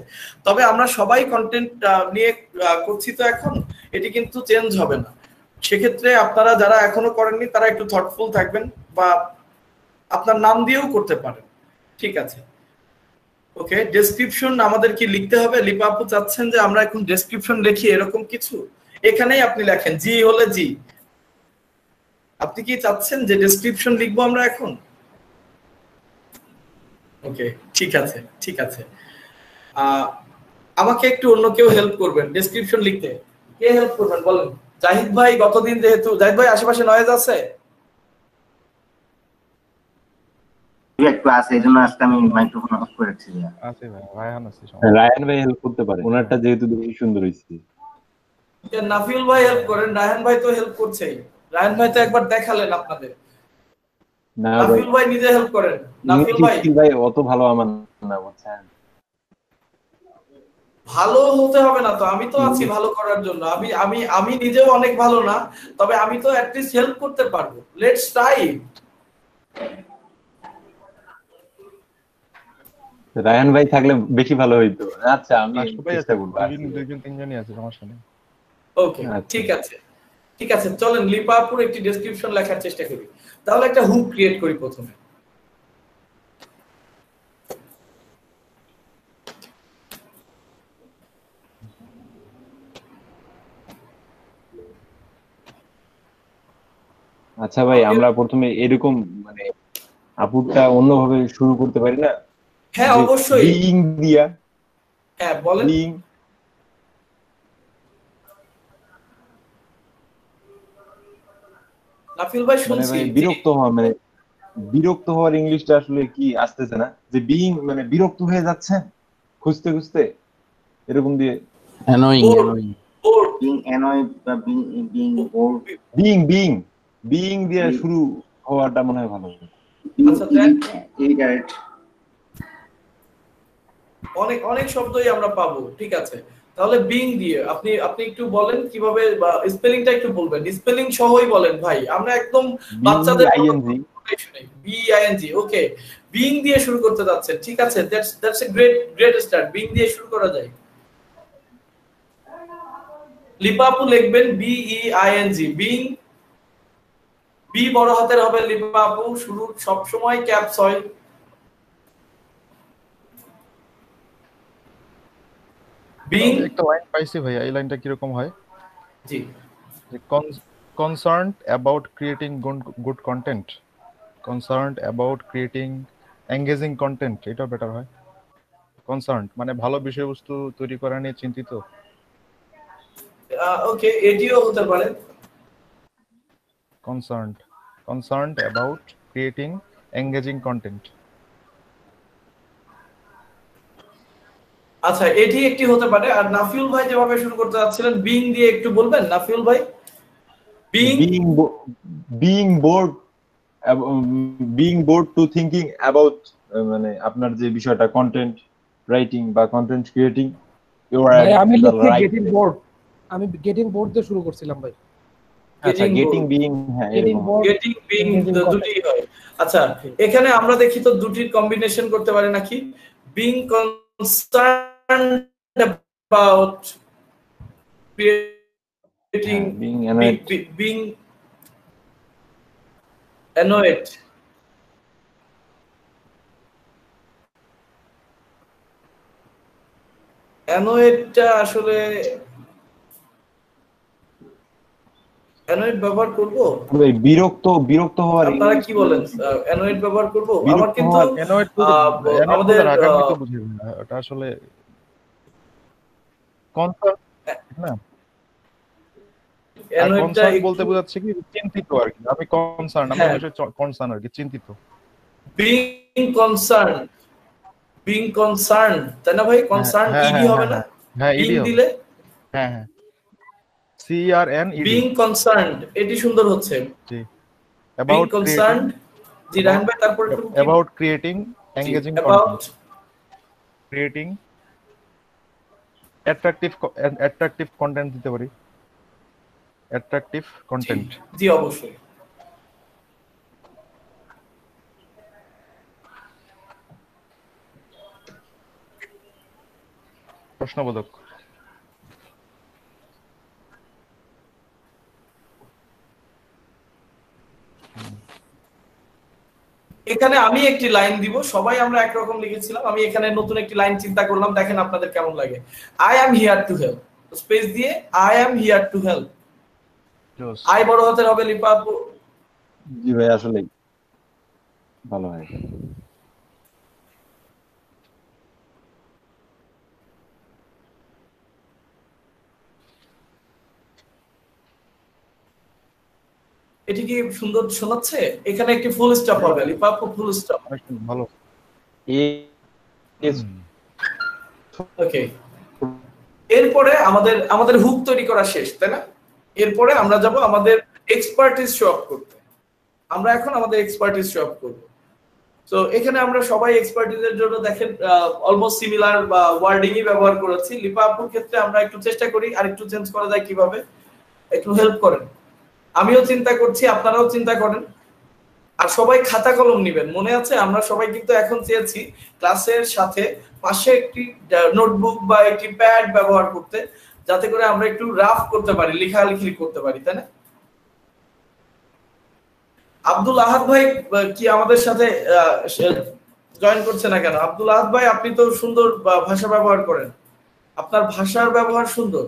তবে আমরা সবাই কন্টেন্ট নিয়ে করছি, তো এখন এটি কিন্তু চেঞ্জ হবে না। সেক্ষেত্রে আপনারা যারা এখনো করেননি তারা একটু থটফুল থাকবেন, বা আপনার নাম দিয়েও করতে পারেন। ঠিক আছে, ওকে। ডেসক্রিপশন আমাদের কি লিখতে হবে? লিপা আপু চাচ্ছেন যে আমরা এখন ডেসক্রিপশন লিখি, এরকম কিছু এখানেই আপনি লেখেন, জি হলে জি। আপনি কি চাচ্ছেন যে ডেসক্রিপশন লিখবো আমরা এখন? ওকে ঠিক আছে, ঠিক আছে। আমাকে একটু অন্য কেউ হেল্প করবেন ডেসক্রিপশন লিখতে। কে হেল্প করবেন বলেন? জাহিদ ভাই, গতদিন যেহেতু জাহিদ ভাই আশেপাশে নয়েজ আছে, একটু আছে, এইজন্য আজকে আমি মাইক্রোফোন অফ করে রাখছি। আছে ভাই, রায়হান আছে, রায়হান ভাই হেল্প করতে পারে, ওনারটা যেহেতু বেশি সুন্দর হইছে। নাফিউল ভাই হেল্প করেন, রায়হান ভাই তো হেল্প করছেই। রায়হান ভাই তো একবার দেখালেন আপনাদের। না নাফিউল ভাই নিজে হেল্প করেন। নাফিউল ভাই অত ভালো আমার না, বুঝছেন? ভালো হতে হবে না তো, আমি তো আছি ভালো করার জন্য। আমি আমি আমি নিজেও অনেক ভালো না, তবে আমি তো অ্যাট লিস্ট হেল্প করতে পারবো। Let's try. রায়হান ভাই থাকলে বেশি ভালো হইতো। আচ্ছা আমি চেষ্টা করব। দুইজন তিনজনই আছে, সমস্যা নেই। ওকে ঠিক আছে, ঠিক আছে। চলেন লিপা আপুর একটি ডেসক্রিপশন লেখার চেষ্টা করি। তাহলে একটা হুক ক্রিয়েট করি প্রথমে। আচ্ছা ভাই, আমরা প্রথমে এরকম মানে আপুরটা অন্যভাবে শুরু করতে পারি না? হ্যাঁ অবশ্যই। লিং দিয়া। হ্যাঁ বলেন। লিং। নাফিল ভাই শুনছি। বিরক্ত হওয়া মানে বিরক্ত হওয়ার ইংলিশটা আসলে কি আসতেছে না, যে বিইং মানে বিরক্ত হয়ে যাচ্ছেন খুঁজতে খুঁজতে, এরকম দিয়ে অ্যানোয়িং বিং অ্যানয়েড বা বিং বোর্ড, বিইং দিয়ে শুরু হওয়াটা মনে হয় ভালো। আচ্ছা ইরিটেট, অনেক অনেক শব্দই আমরা পাবো, ঠিক আছে। তাহলে বিং দিয়ে আপনি একটু বলেন কিভাবে, বা স্পেলিংটা একটু বলবেন, স্পেলিং সহই বলেন ভাই, আমরা একদম বাচ্চাদের বিইএনজি। ওকে, বিং দিয়ে শুরু করতে যাচ্ছেন, ঠিক আছে, that's a great start. Being দিয়ে শুরু করা যায়। লিপাপু লিখবেন বিইএনজি, বিং, বি বড় হাতের হবে, লিপাপু শুরু সব সময় ক্যাপস হয়। বিং একটা লাইন পাইছি ভাই, এই লাইনটা কি রকম হয়? জি, concerned about creating good content, concerned about creating engaging content, এটা বেটার হয়। concerned মানে ভালো বিষয়বস্তু তৈরি করা নিয়ে চিন্তিত। ওকে, এটিও হতে পারে। concerned about creating engaging content। আচ্ছা, এটি একটি হতে পারে। আর নাফিউল ভাই যেভাবে শুরু করতে যাচ্ছিলেন বিং দিয়ে একটু বলবেন নাফিউল ভাই। Being bored to thinking about, মানে আপনার যে বিষয়টা কন্টেন্ট রাইটিং বা কন্টেন্ট ক্রিয়েটিং, আমি গেটিং বোর্ড, আমি গেটিং বোর্ড দিয়ে শুরু করছিলাম ভাই। আচ্ছা, গেটিং বিং, হ্যাঁ গেটিং বিং দুটি হয়। আচ্ছা, এখানে আমরা দেখি তো দুটির কম্বিনেশন করতে পারি নাকি? Being concerned about creating, being annoyed, annoyedটা আসলে annoyed ব্যবহার করব? বিরক্ত হওয়ার আপনারা কি বলেন? annoyed ব্যবহার করব? আমার কিন্তু আমাদের রাগান্বিত বুঝি না, এটা আসলে কনসার্ন না, কনসার্ন বলতে বোঝাচ্ছে কি চিন্তিত আর কি। আমি কনসার্ন, আমার বিষয় কনসার্ন আর কি, চিন্তিত। বিং কনসার্ন, তাই না ভাই? কনসার্ন ইডি হবে না? হ্যাঁ, ইডি দিলে হ্যাঁ CRN বিং কনসার্নড, এটি সুন্দর হচ্ছে। জি, অ্যাবাউট কনসার্নড। জি রাহান ভাই, তারপর about creating engaging content, creating attractive content দিতে পারি, অ্যাট্রাকটিভ কন্টেন্ট। জি অবশ্যই। প্রশ্নবোধক। এখানে আমি একটি লাইন দিব, সবাই আমরা একরকম লিখেছিলাম, আমি এখানে নতুন একটি লাইন চিন্তা করলাম, দেখেন আপনাদের কেমন লাগে। I am here to help, space দিয়ে I am here to help. I বড় হাতের হবে, লিপাপু। জি ভাই, আসলে ভালো হয়। এটি কি সুন্দর শোনাচ্ছে? এখানে একটি ফুল স্টপ হবে, লিপাপু ফুল স্টপ। ভালো। ওকে, এরপরে আমাদের হুক তৈরি করা শেষ, তাই না? এরপরে আমরা যাব আমাদের এক্সপার্টিস শো অফ করতে। আমরা এখন আমাদের এক্সপার্টিস শো অফ করব। সো এখানে আমরা সবাই এক্সপার্টিসের জন্য দেখেন অলমোস্ট সিমিলার বা ওয়ার্ডিংই ব্যবহার করেছি। লিপাপুর ক্ষেত্রে আমরা একটু চেষ্টা করি আর একটু চেঞ্জ করা যায় কিভাবে, একটু হেল্প করেন। আমিও চিন্তা করছি, আপনারাও চিন্তা করেন। আর সবাই খাতা কলম নেবেন, মনে আছে আমরা সবাই কিন্তু এখন চেয়েছি ক্লাসের সাথে পাশে একটি নোটবুক বা একটি প্যাড ব্যবহার করতে, যাতে করে আমরা একটু রাফ করতে পারি, লেখালেখি করতে পারি, তাই না? আব্দুল আহাদ ভাই কি আমাদের সাথে জয়েন করছে না কেন? আব্দুল আহাদ ভাই, আপনি তো সুন্দর ভাষা ব্যবহার করেন, আপনার ভাষার ব্যবহার সুন্দর।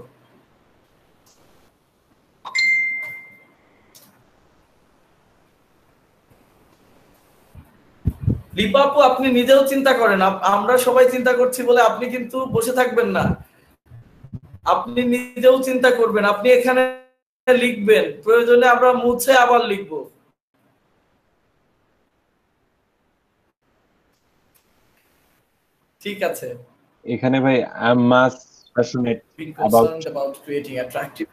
লিপাপু, আপনি নিজেও চিন্তা করেন, আমরা সবাই চিন্তা করছি বলে আপনি কিন্তু বসে থাকবেন না, আপনি নিজেও চিন্তা করবেন, আপনি এখানে লিখবেন, প্রয়োজনে আমরা মুছে আবার লিখবো। ঠিক আছে। এখানে ভাই I am much passionate being about concerned about creating attractive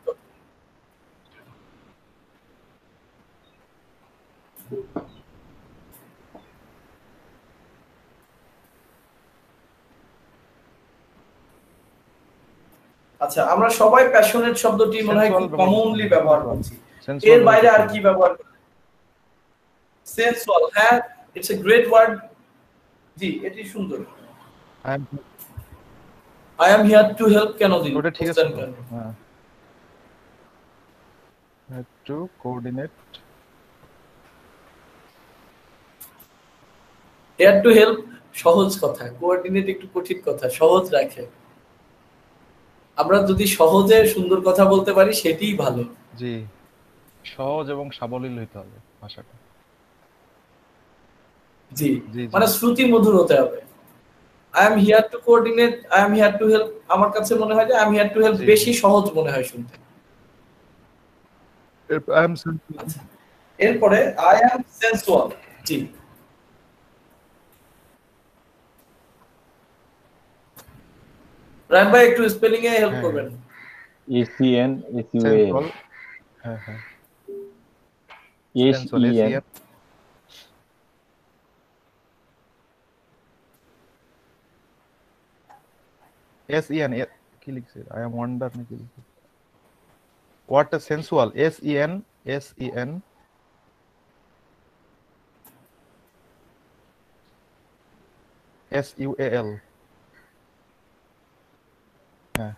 আচ্ছা, আমরা সবাই প্যাশনেট শব্দটি মনে হয় খুব কমনলি ব্যবহার করছি। এর বাইরে আর কি ব্যবহার করি? সেন্সুয়াল, হ্যাঁ, ইটস এ গ্রেট ওয়ার্ড। জি, এটি সুন্দর। I am here to help কেন দিন? ওটা ঠিক আছে। হ্যাঁ, to coordinate, here to help সহজ কথা, কোঅর্ডিনেট একটু কঠিন কথা, সহজ রাখে। আমরা যদি সহজে সুন্দর কথা বলতে পারি সেটাই ভালো। জি, সহজ এবং সাবলীল হইতে হবে ভাষাটা। জি, মানে শ্রুতি মধুর হতে হবে। I am here two coordinate, I am here to help, আমার কাছে মনে হয় যে I am here to help বেশি সহজ মনে হয় শুনতে। এরপরে I am sensual. G, run ভাই একটু স্পেলিং এ হেল্প করবেন। এসিএন এসইউএল, হ্যাঁ হ্যাঁ, এসইএন এসইএন কি লিখছে? আই এম ওয়ান্ডার নাকি লিখছে? What a sensual, S E N S E N S U L, হ্যাঁ,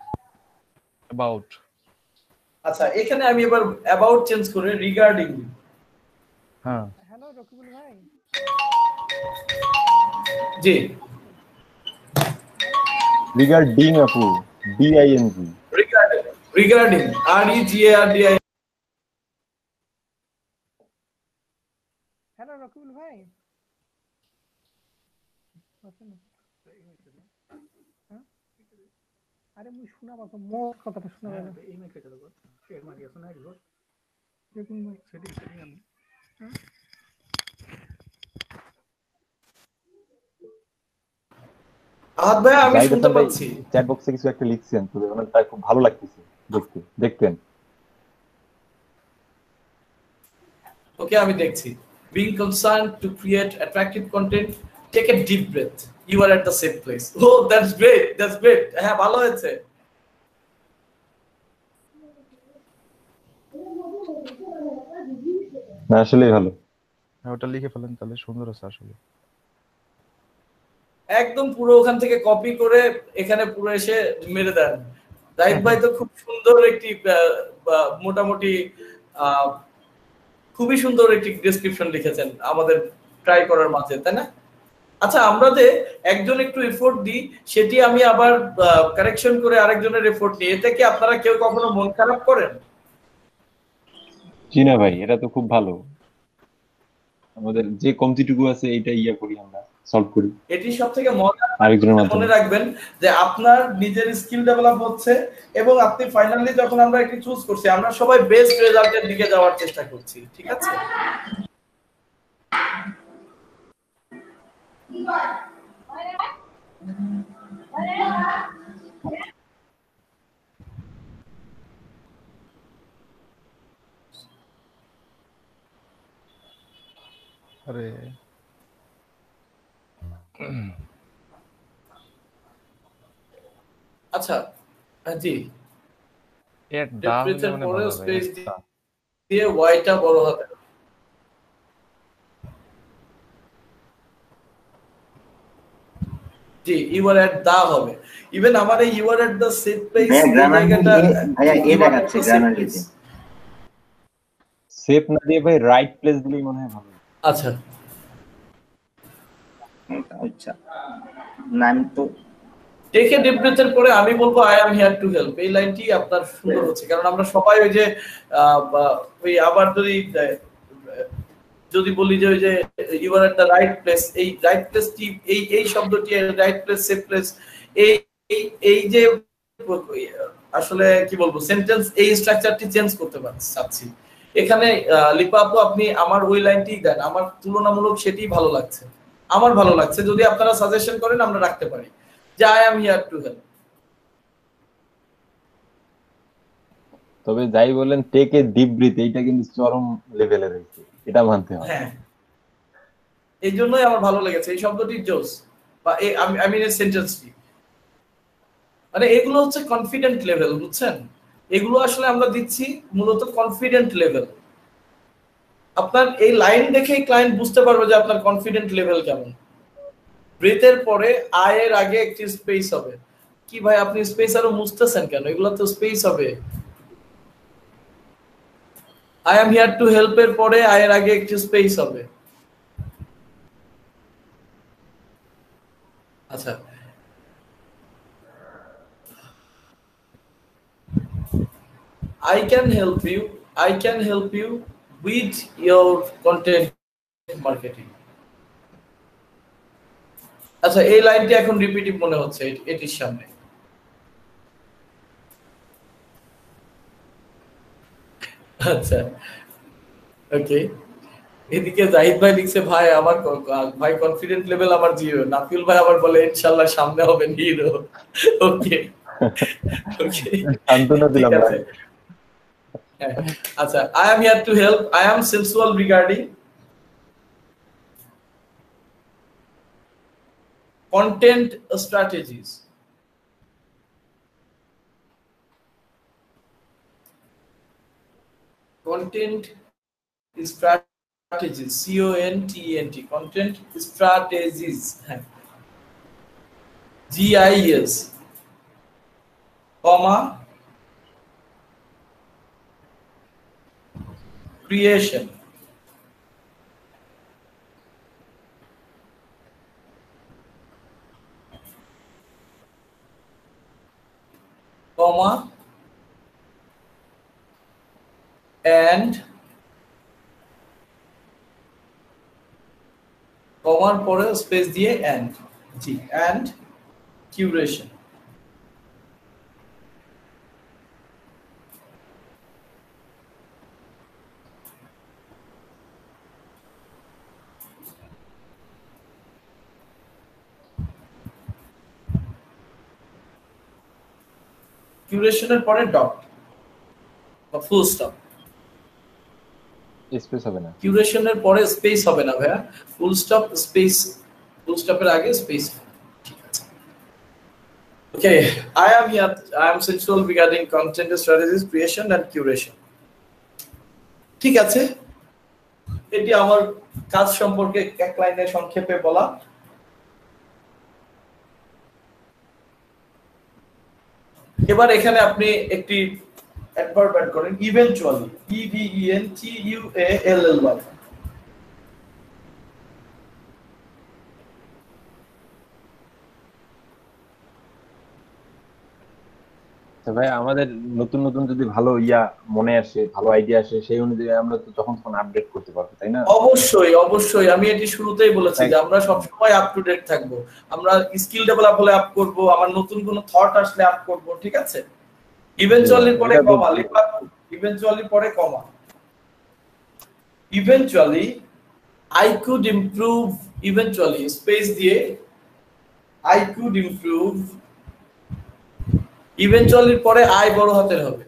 অ্যাবাউট। আচ্ছা, এখানে আমি এবার অ্যাবাউট চেঞ্জ করে রিগার্ডিং। হ্যাঁ, হ্যালো রকিবুল ভাই। জি, রিগার্ডিং আপু, D I N G, regarding, regarding, R E G A R D I. Hello Rakibul ভাই। আরে মুই শোনা পাবো, মোর কথাটা শোনা পাবো। এই মাইক এটা দেখো, এর মাইক আছে না এগুলো। দেখুন ভাই, সেটিং আমি। আহাদ ভাই আমি শুনতে পাচ্ছি। চ্যাট বক্সে কিছু একটা লিখছেন, তো ওনাটা খুব ভালো লাগতেছে দেখতে, দেখতেন। ওকে, আমি দেখছি। Being concerned to create attractive content, take a deep breath. You are at the safe place. Oh, that's great. That's great. হ্যাঁ, ভালো হয়েছে। না আসলেই ভালো। হ্যাঁ, ওটা লিখে ফেলেন তাহলে, সুন্দর আছে আসলে। একদম পুরো ওখান থেকে কপি করে এখানে পুরো এসে মেরে দেন। রাইট ভাই তো খুব সুন্দর একটি মোটামুটি খুবই সুন্দর একটি ডেসক্রিপশন লিখেছেন আমাদের ট্রাই করার মাঝে, তাই না? আচ্ছা, আমরা যে একজন একটু এফোর্ট দিই, সেটি আমি আবার কারেকশন করে আরেকজনের এফোর্ট নিই, এতে কি আপনারা কেউ কখনো মন খারাপ করেন? জি না ভাই, এটা তো খুব ভালো। আমাদের যে কমতিটুকু আছে এইটা ইয়া করি, আমরা সলভ করি। এটি সবথেকে মজা। আরেকজনের মাধ্যমে মনে রাখবেন যে আপনার নিজের স্কিল ডেভেলপ হচ্ছে এবং আপনি ফাইনালি যখন আমরা একটি চুজ করছি, আমরা সবাই বেস্ট রেজাল্টের দিকে যাওয়ার চেষ্টা করছি, ঠিক আছে? আরে আচ্ছা, জি, এর দাম মানে পরে স্পেস দিয়ে ওয়াইটা বড় হবে। জি, ইউ আর এট দা হবে। ইভেন আমার এই you are at the safe place এই জায়গাটা ভাইয়া এই দেখাচ্ছে গ্রামারলিতে। সেফ না দিয়ে ভাই রাইট প্লেস দিলেই মনে হয় ভালো। আচ্ছা আচ্ছা, নাম তো টেক এ ডিপ ব্রেথের পরে আমি বলবো I am here to help, এই লাইনটি আপনার সুন্দর হচ্ছে। কারণ আমরা সবাই ওই যে ওই আবার যদি বলি যে ওই যে you are at the right place, এই রাইট প্লেসটি এই শব্দটি রাইট প্লেস সেফ প্লেস, এই যে আসলে কি বলবো সেন্টেন্স, এই স্ট্রাকচারটি চেঞ্জ করতে চাচ্ছি এখানে। লিপা আপু, আপনি আমার ওই লাইনটি দেন, আমার তুলনামূলক সেটি ভালো লাগছে, আমার ভালো লাগছে। যদি আপনারা সাজেশন করেন আমরা রাখতে পারি। যে I am here to help. তবে যাই বলেন টেক এ ডিপ ব্রিথ, এইটা কিন্তু চরম লেভেলে রয়েছে, এটা মানতে হবে। হ্যাঁ, এই জন্যই আমার ভালো লেগেছে এই শব্দটি জোস, বা আই মিন এই সেন্টেন্সটি। মানে এগুলো হচ্ছে কনফিডেন্ট লেভেল, বুঝছেন? এগুলো আসলে আমরা দিচ্ছি মূলত কনফিডেন্ট লেভেল। আপনার এই লাইন দেখেই ক্লায়েন্ট বুঝতে পারবে যে আপনার কনফিডেন্ট লেভেল কেমন। ব্রেথের পরে আই এর আগে একটি স্পেস হবে। কি ভাই আপনি স্পেস আরো মুছতেছেন কেন? এগুলো তো স্পেস হবে। I am here to help এর পরে আই এর আগে একটি স্পেস হবে। আচ্ছা, I can help you with your content marketing. আচ্ছা, এই লাইনটি এখন রিপিটিভ মনে হচ্ছে এটির সামনে। আচ্ছা, ওকে। এদিকে জাহিদ ভাই লিখছে ভাই আমার ভাই কনফিডেন্ট লেভেল আমার জিরো। নাফিল ভাই আবার বলে ইনশাআল্লাহ সামনে হবে হিরো। ওকে ওকে, সান্তনা দিলাম ভাই। আচ্ছা, I am here to help. I am sensual regarding content strategies. Content strategies, CONTENT, content strategies, GIS, comma, creation, comma, and কমার পরে স্পেস দিয়ে and, জি, and curation. কিউরেশনের পরে ডট বা ফুল স্টপ। স্পেস হবে না, কিউরেশনের পরে স্পেস হবে না ভাইয়া, ফুল স্টপ স্পেস, ফুল স্টপের আগে space. Okay, I am sensual regarding content strategies, creation and curation. ঠিক আছে, এটি আমার কাজ সম্পর্কে এক লাইনে সংক্ষেপে বলা। এবার এখানে আপনি একটি অ্যাডভার্ব অ্যাড করেন, ইভেন্চুয়ালি, EVENTUALLY। ভাই আমাদের নতুন নতুন যদি ভালো মনে আসে, ভালো আইডিয়া আসে, সেই অনুযায়ী আমরা তো তখন আপডেট করতে পারবো, তাই না? অবশ্যই অবশ্যই, আমি এটি শুরুতেই বলেছি যে আমরা সব সময় আপ টু ডেট থাকবো। আমরা স্কিল ডেভেলপ হলে আপ করব, আমার নতুন কোনো থট আসলে আপ করব, ঠিক আছে? ইভেন্চুয়ালি পরে কমা লিখবা, ইভেন্চুয়ালি পরে comma. Eventually I could improve, eventually space দিয়ে I could improve, ইভেন্চুয়ালির পরে আই বড় হাতের হবে।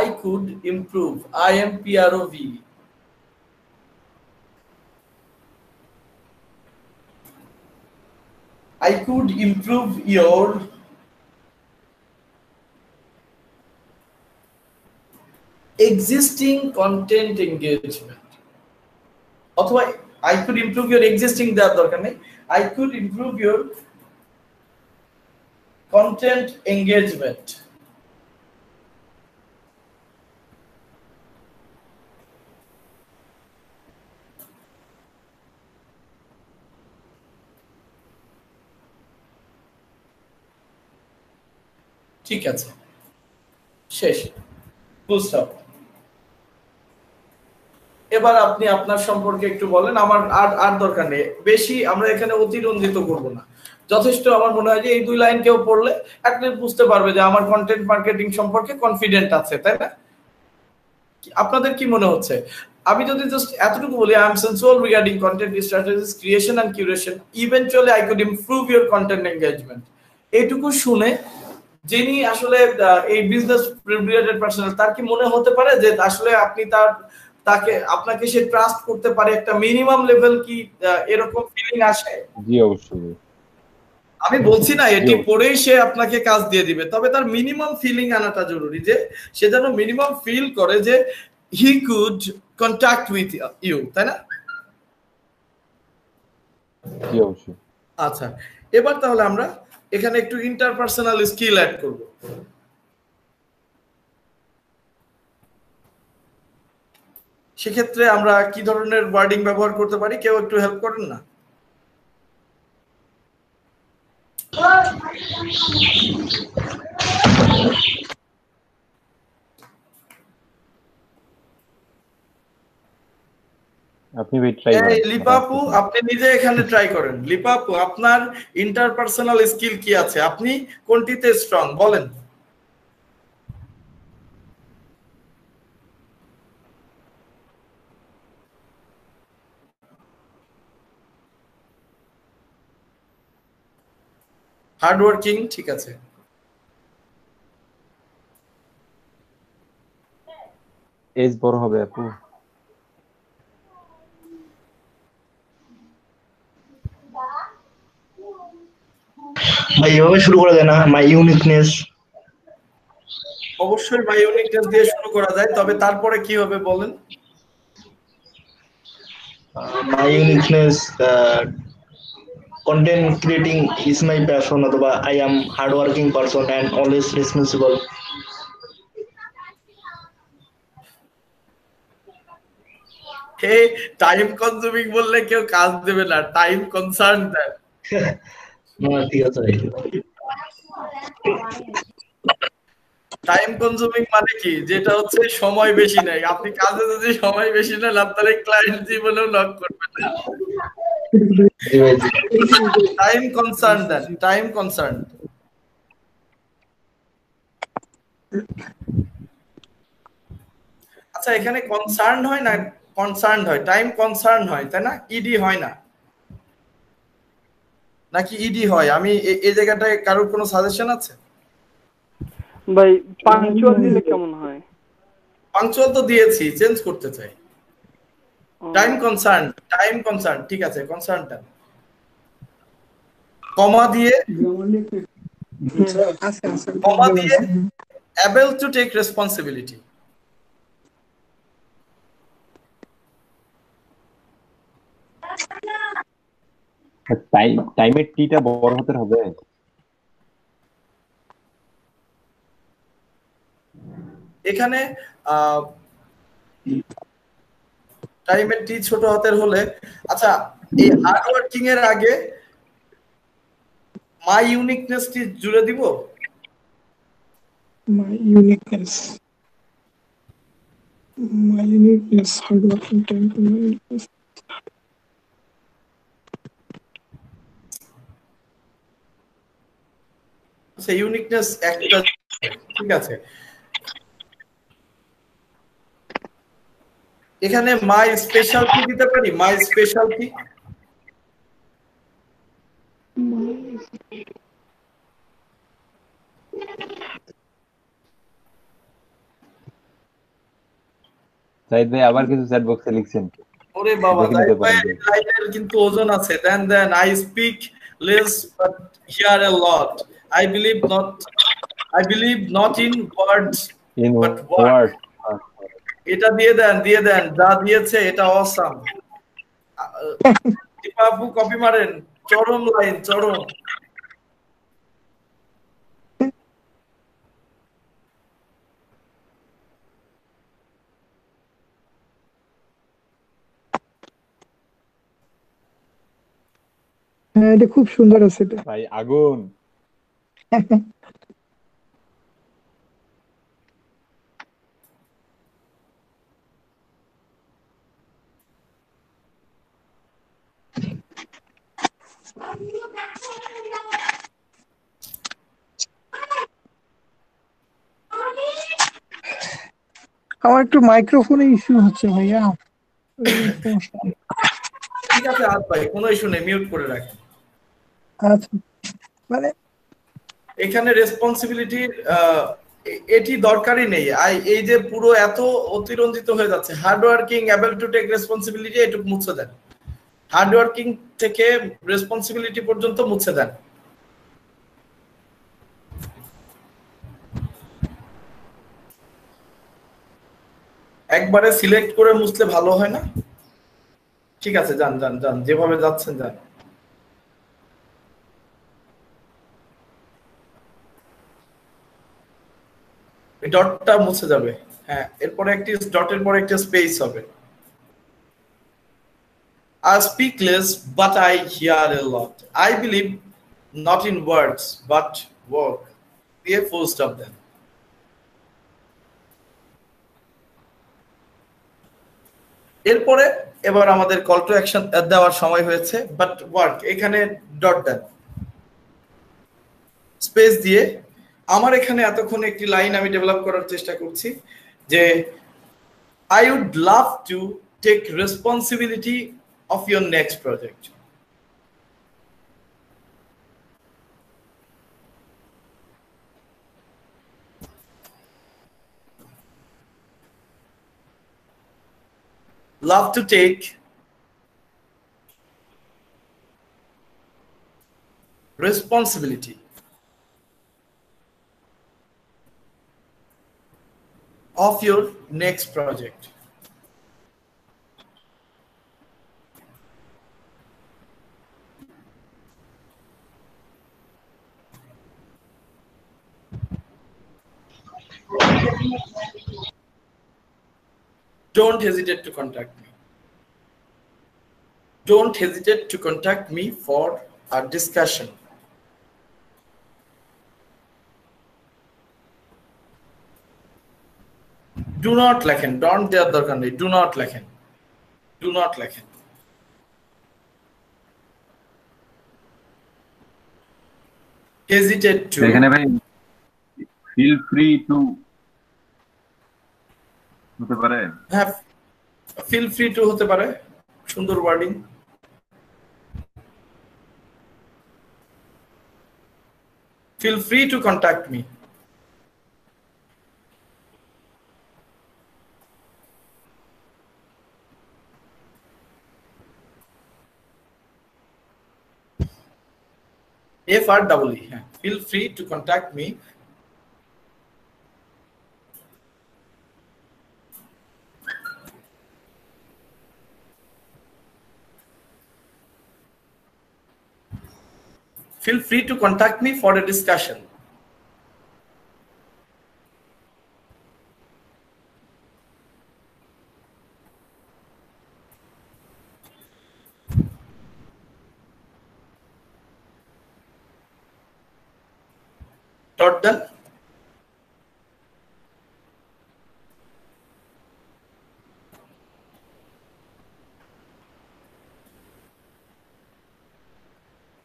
I could improve, IMPROV, I could improve your existing content engagement, অথবা I could improve your existing, দেওয়ার দরকার নেই, I could improve your content engagement. ঠিক আছে, শেষ, ফুল স্টপ। এবার আপনি আপনার সম্পর্কে একটু বলেন। আমার আর দরকার নেই বেশি, আমরা এখানে অতিরঞ্জিত করব না, যথেষ্ট। আমার মনে হয় যে এই দুই লাইন কেউ পড়লে অ্যাটলিস্ট বুঝতে পারবে যে আমার কন্টেন্ট মার্কেটিং সম্পর্কে কনফিডেন্ট আছে, তাই না? আপনাদের কি মনে হচ্ছে? আমি যদি জাস্ট এতটুকু বলি, I am sensual regarding content strategies, creation and curation, eventually I could improve your content engagement. এইটুকু শুনে যিনি আসলে এই বিজনেস রিলেটেড পার্সোনাল, তার কি মনে হতে পারে যে আসলে আপনি আপনাকে সে ট্রাস্ট করতে পারে? একটা মিনিমাম লেভেল কি এরকম ফিলিং আসে? জি অবশ্যই। আমি বলছি না এটি পড়েই সে আপনাকে কাজ দিয়ে দিবে, তবে তার মিনিমাম ফিলিং আনাটা জরুরি, যে সে যেন মিনিমাম ফিল করে যে he could contact with you, তাই না? জি অবশ্যই। আচ্ছা, এবার তাহলে আমরা এখানে একটু ইন্টারপার্সোনাল স্কিল অ্যাড করব। সেক্ষেত্রে আমরা কি ধরনের ওয়ার্ডিং ব্যবহার করতে পারি? কেউ একটু হেল্প করেন না? আপনি ট্রাই করেন। লিপাপু, আপনি নিজে এখানে ট্রাই করেন। লিপাপু, আপনার ইন্টারপার্সোনাল স্কিল কি আছে? আপনি কোনটিতে স্ট্রং বলেন? হার্ড ওয়ার্কিং, ঠিক আছে। এজ বড় হবে আপু। ভাই এভাবে শুরু করা যায় না? মাই ইউনিকনেস। অবশ্যই মাই ইউনিকনেস দিয়ে শুরু করা যায়, তবে তারপরে কি হবে বলেন? মাই uniqueness, content creating is my passion, অথবা I am hardworking person and always responsible. Hey, time consuming বললে কেউ কাজ দেবে না, টাইম কনসার্ন দেয়। ঠিক আছে ভাই। টাইম কনজিউমিং মানে কি? যেটা হচ্ছে সময় বেশি নেয়। আপনি কাজে যদি সময় বেশি নেন, আপনার ক্লায়েন্ট জীবনেও নক করবে না। টাইম কনসার্ন দেন, টাইম কনসার্ন। আচ্ছা, এখানে কনসার্ন হয় না, কনসার্ন হয়, টাইম কনসার্ন হয়, তাই না? ইডি হয় না, নাকি ইডি হয়? আমি এই জায়গাটায় কারোর কোনো সাজেশন আছে? ভাই পাঞ্চুয়াল দিলে কেমন হয়? পাঞ্চুয়াল তো দিয়েছি, চেঞ্জ করতে চাই। টাইম কনসার্ন, টাইম কনসার্ন, ঠিক আছে। কনসার্নটা কমা দিয়ে, কমা দিয়ে able to take responsibility। টাইমের টিটা বড় হতে হবে। এখানে টাইমের টি ছোট হাতের হলে, আচ্ছা, এই হার্ড ওয়ার্কিং এর আগে মাই ইউনিকনেস টি জুড়ে দিব। My uniqueness. My uniqueness, hardworking time to my uniqueness. আচ্ছা, ইউনিকনেস একটা, ঠিক আছে। এখানে মাই স্পেশালটি দিতে পারি, মাই স্পেশালটি। সাইদ ভাই আবার কিছু চ্যাট বক্সে লিখছেন। ওরে বাবা, লাইনের কিন্তু ওজন আছে। Then I speak less but hear a lot. I believe not in words but word. এটা দিয়ে দেন, দিয়ে দেন, যা দিয়েছে এটা অসাম। দীপাবু কপি মারেন, চরম লাইন, চরম। হ্যাঁ, এটা খুব সুন্দর আছে এটা ভাই, আগুন। আমার একটু মাইক্রোফোনে ইস্যু হচ্ছে ভাইয়া, ওই সমস্যা। ঠিক আছে আজ ভাই, কোনো ইস্যু নেই, মিউট করে রাখেন। আচ্ছা, মানে এখানে রেসপন্সিবিলিটি এটি দরকারই নেই। এই যে পুরো এত অতিরঞ্জিত হয়ে যাচ্ছে, hard working, able to take responsibility, এটুকু মুছে দেন। হার্ড ওয়ার্কিং থেকে রেসপন্সিবিলিটি পর্যন্ত মুছে দেন। একবারে সিলেক্ট করে মুছলে ভালো হয় না? ঠিক আছে, যান যান যান, যেভাবে যাচ্ছেন যান। ডটটা মুছে যাবে। হ্যাঁ, এরপরে একটি ডটের পরে একটা স্পেস হবে। I speak less, but I hear a lot. I believe not in words, but work. Be a full stop then. এরপরে এবার আমাদের কল টু অ্যাকশন দেওয়ার সময় হয়েছে, বাট ওয়ার্ক, এখানে ডট দেন, স্পেস দিয়ে। আমার এখানে এতক্ষণ একটি লাইন আমি ডেভেলপ করার চেষ্টা করছি যে I would love to take responsibility of your next project. Love to take responsibility of your next project. Don't hesitate to contact me. Don't hesitate to contact me for a discussion. Do not লেখেন, don't দেওয়ার দরকার নেই, do not লেখেন, do not লেখেন। Hesitate to, এখানে ভাই feel free to হতে পারে। হ্যাঁ, feel free to হতে পারে, সুন্দর wording. Feel free to contact me. FREE, হ্যাঁ, feel free to contact me. Feel free to contact me for a discussion. Dot done.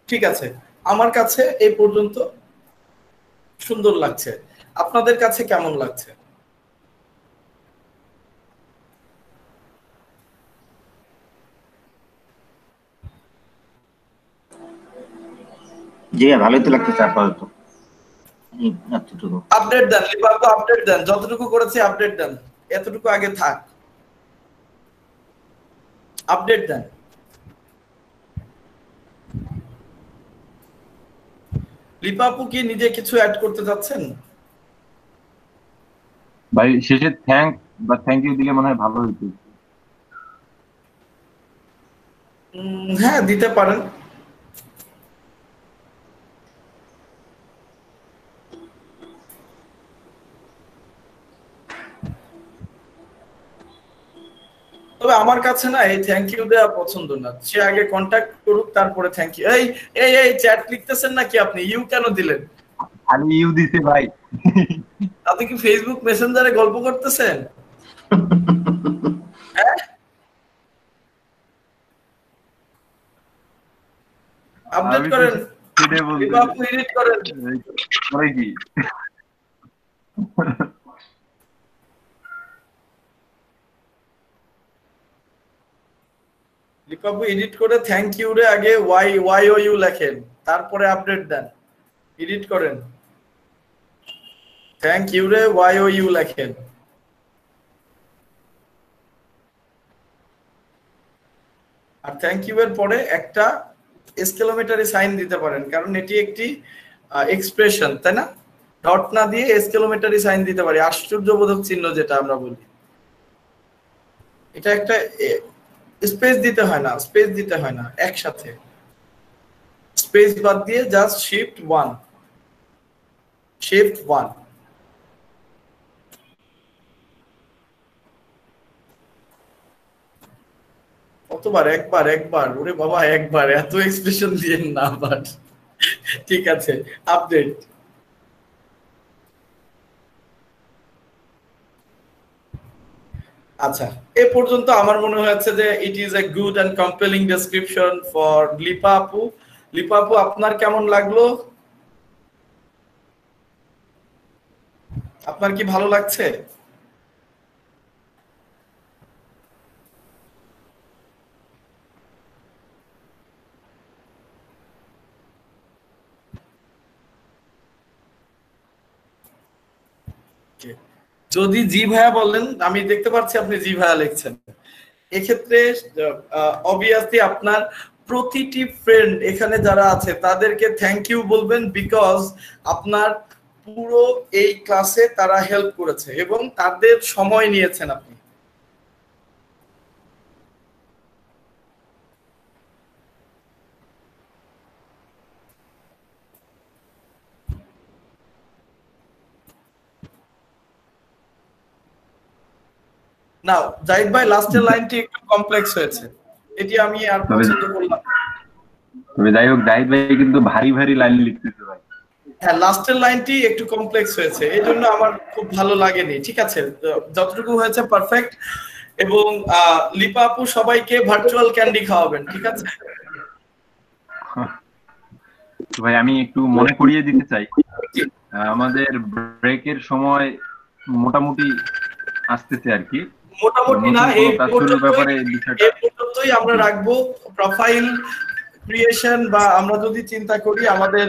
ঠিক আছে, আমার কাছে এই পর্যন্ত সুন্দর লাগছে। আপনাদের কাছে কেমন লাগছে? জি ভালোই তো লাগতেছে আপাতত। এতটুকু আপডেট দেন, লিপাকে আপডেট দেন, যতটুকু করেছি আপডেট দেন, এতটুকু আগে থাক, আপডেট দেন। লিপাপু কি নিজে কিছু অ্যাড করতে যাচ্ছেন? ভাই শেষে থ্যাংক ইউ দিলে মনে হয় ভালো হতো। হ্যাঁ, দিতে পারেন। তবে আমার কাছে না এই থ্যাংক ইউ দেওয়া পছন্দ না, সে আগে কন্টাক্ট করুক তারপরে থ্যাংক ইউ। এই এই এই চ্যাট লিখতেছেন নাকি আপনি? ইউ কেন দিলেন? আমি ইউ দিতে ভাই। আপনি কি ফেসবুক মেসেঞ্জারে গল্প করতেছেন? হ্যাঁ, আপডেট করেন, লিপাপু এডিট করেন। করে কি লিপাবু এডিট করে থ্যাংক ইউ রে আগে ওয়াই লেখেন, তারপরে আপডেট দেন। এডিট করেন থ্যাংক ইউ রে ওয়াই লেখেন। আর থ্যাংক ইউ এর পরে একটা এসকেলোমেটারি সাইন দিতে পারেন, কারণ এটি একটি এক্সপ্রেশন, তাই না? ডট না দিয়ে এসকেলোমেটারি সাইন দিতে পারি, আশ্চর্যবোধক চিহ্ন যেটা আমরা বলি। এটা একটা স্পেস দিতে হয় না, স্পেস দিতে হয় না, একসাথে স্পেস বাদ দিয়ে জাস্ট শিফট 1 শিফট 1। কতবার? একবার ওরে বাবা, একবার, এত এক্সপ্রেশন দিয়ে না আবার। ঠিক আছে, আপডেট। আচ্ছা, এ পর্যন্ত আমার মনে হয়েছে যে it is a good and compelling description for Lipa আপু। লিপা আপু, আপনার কেমন লাগলো? আপনার কি ভালো লাগছে? যদি জি ভাইয়া বলেন, আমি দেখতে পাচ্ছি আপনি জি ভাইয়া লিখছেন। এক্ষেত্রে অবভিয়াসলি আপনার প্রতিটি ফ্রেন্ড এখানে যারা আছে তাদেরকে থ্যাংক ইউ বলবেন, বিকজ আপনার পুরো এই ক্লাসে তারা হেল্প করেছে এবং তাদের সময় নিয়েছেন আপনি। নাও জাহিদ ভাই, লাস্টের লাইনটি একটু কমপ্লেক্স হয়েছে, এটি আমি আর পছন্দ করলাম। তবে যাই হোক, জাহিদ ভাই কিন্তু ভারী ভারী লাইন লিখতেছে ভাই। হ্যাঁ, লাস্টের লাইনটি একটু কমপ্লেক্স হয়েছে, এই জন্য আমার খুব ভালো লাগেনি। ঠিক আছে, যতটুকু হয়েছে পারফেক্ট। এবং লিপা আপু সবাইকে ভার্চুয়াল ক্যান্ডি খাওয়াবেন, ঠিক আছে? ভাই আমি একটু মনে করিয়ে দিতে চাই, আমাদের ব্রেকের সময় মোটামুটি আসতেছে আর কি। মোটামুটি না, এই পর্যন্তই আমরা রাখবো। প্রোফাইল ক্রিয়েশন বা আমরা যদি চিন্তা করি আমাদের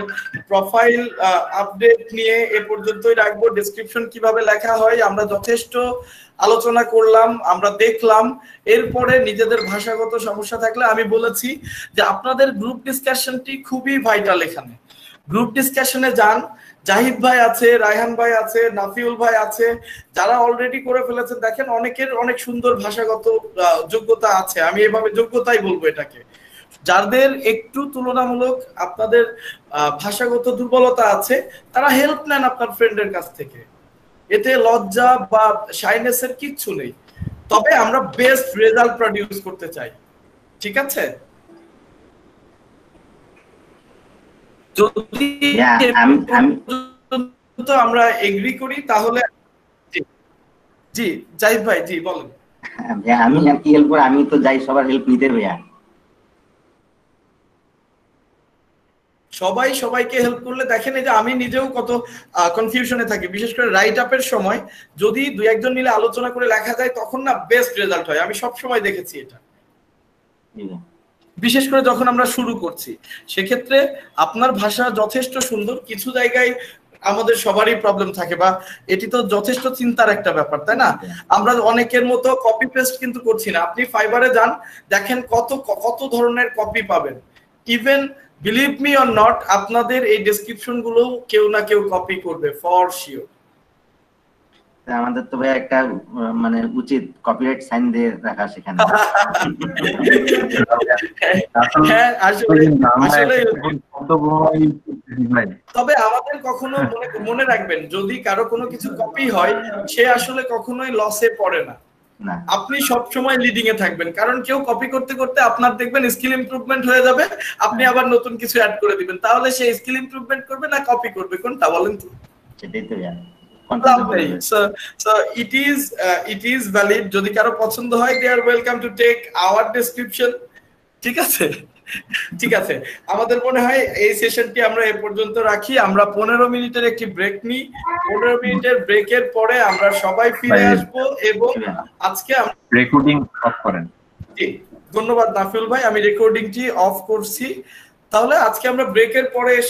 প্রোফাইল আপডেট নিয়ে এ পর্যন্তই রাখবো। ডেসক্রিপশন কিভাবে লেখা হয় আমরা যথেষ্ট আলোচনা করলাম, আমরা দেখলাম। এরপরে নিজেদের ভাষাগত সমস্যা থাকলে আমি বলেছি যে আপনাদের গ্রুপ ডিসকাশনটি খুবই ভাইটাল। এখানে গ্রুপ ডিসকাশনে যান, জাহিদ ভাই আছে, রায়হান ভাই আছে, নাফিউল ভাই আছে, যারা অলরেডি করে ফেলেছেন। দেখেন অনেকের অনেক সুন্দর ভাষাগত যোগ্যতা আছে, আমি এভাবে যোগ্যতাই বলবো এটাকে। যাদের একটু তুলনামূলক আপনাদের ভাষাগত দুর্বলতা আছে তারা হেল্প নেন আপনার ফ্রেন্ডের কাছ থেকে, এতে লজ্জা বা শাইনেসের কিচ্ছু নেই। তবে আমরা বেস্ট রেজাল্ট প্রডিউস করতে চাই, ঠিক আছে? যদি আমরা এগ্রি করি তাহলে জি জাহিদ ভাই, জি বলেন। আমি আর কি হেল্প করি, আমি তো যাই সবার হেল্প নিতে ভাইয়া। সবাই সবাইকে হেল্প করলে দেখেন, এই যে আমি নিজেও কত কনফিউশনে থাকি, বিশেষ করে রাইট আপের সময় যদি দুই একজন মিলে আলোচনা করে লেখা যায় তখন না বেস্ট রেজাল্ট হয়। আমি সব সময় দেখেছি এটা, বিশেষ করে যখন আমরা শুরু করছি। সেক্ষেত্রে আপনার ভাষা যথেষ্ট সুন্দর, কিছু জায়গায় আমাদের সবারই প্রবলেম থাকে, বা এটি তো যথেষ্ট চিন্তার একটা ব্যাপার, তাই না? আমরা অনেকের মতো কপি পেস্ট কিন্তু করছি না। আপনি ফাইবারে যান, দেখেন কত কত ধরনের কপি পাবেন। Even believe me or not, আপনাদের এই ডেসক্রিপশন গুলো কেউ না কেউ কপি করবে ফর শিওর। আমাদের তো ভাই একটা মানে উচিত কপিরাইট সাইন দিয়ে রাখা সেখানে। হ্যাঁ, আসলে তবে আমাদের কখনো মনে রাখবেন, যদি কারো কোনো কিছু কপি হয় সে আসলে কখনোই লসে পড়ে না। আপনি সব সময় লিডিং এ থাকবেন, কারণ কেউ কপি করতে করতে আপনার দেখবেন স্কিল ইমপ্রুভমেন্ট হয়ে যাবে, আপনি আবার নতুন কিছু অ্যাড করে দিবেন। তাহলে সে স্কিল ইমপ্রুভমেন্ট করবে না কপি করবে, কোনটা বলেন তো? সেটাই তো জানি। So it is valid. যদি কারো পছন্দ হয় they are welcome to take our description, ঠিক আছে? ঠিক আছে, আমাদের মনে হয় এই সেশনটি আমরা এই পর্যন্ত রাখি। আমরা 15 মিনিটের একটি ব্রেক নিই। 15 মিনিটের ব্রেকের পরে আমরা সবাই ফিরে আসব এবং আজকে আমরা রেকর্ডিং অফ করেন। জি, ধন্যবাদ নাফিউল ভাই, আমি রেকর্ডিংটি অফ করছি। তাহলে আজকে আমরা ব্রেকের পরে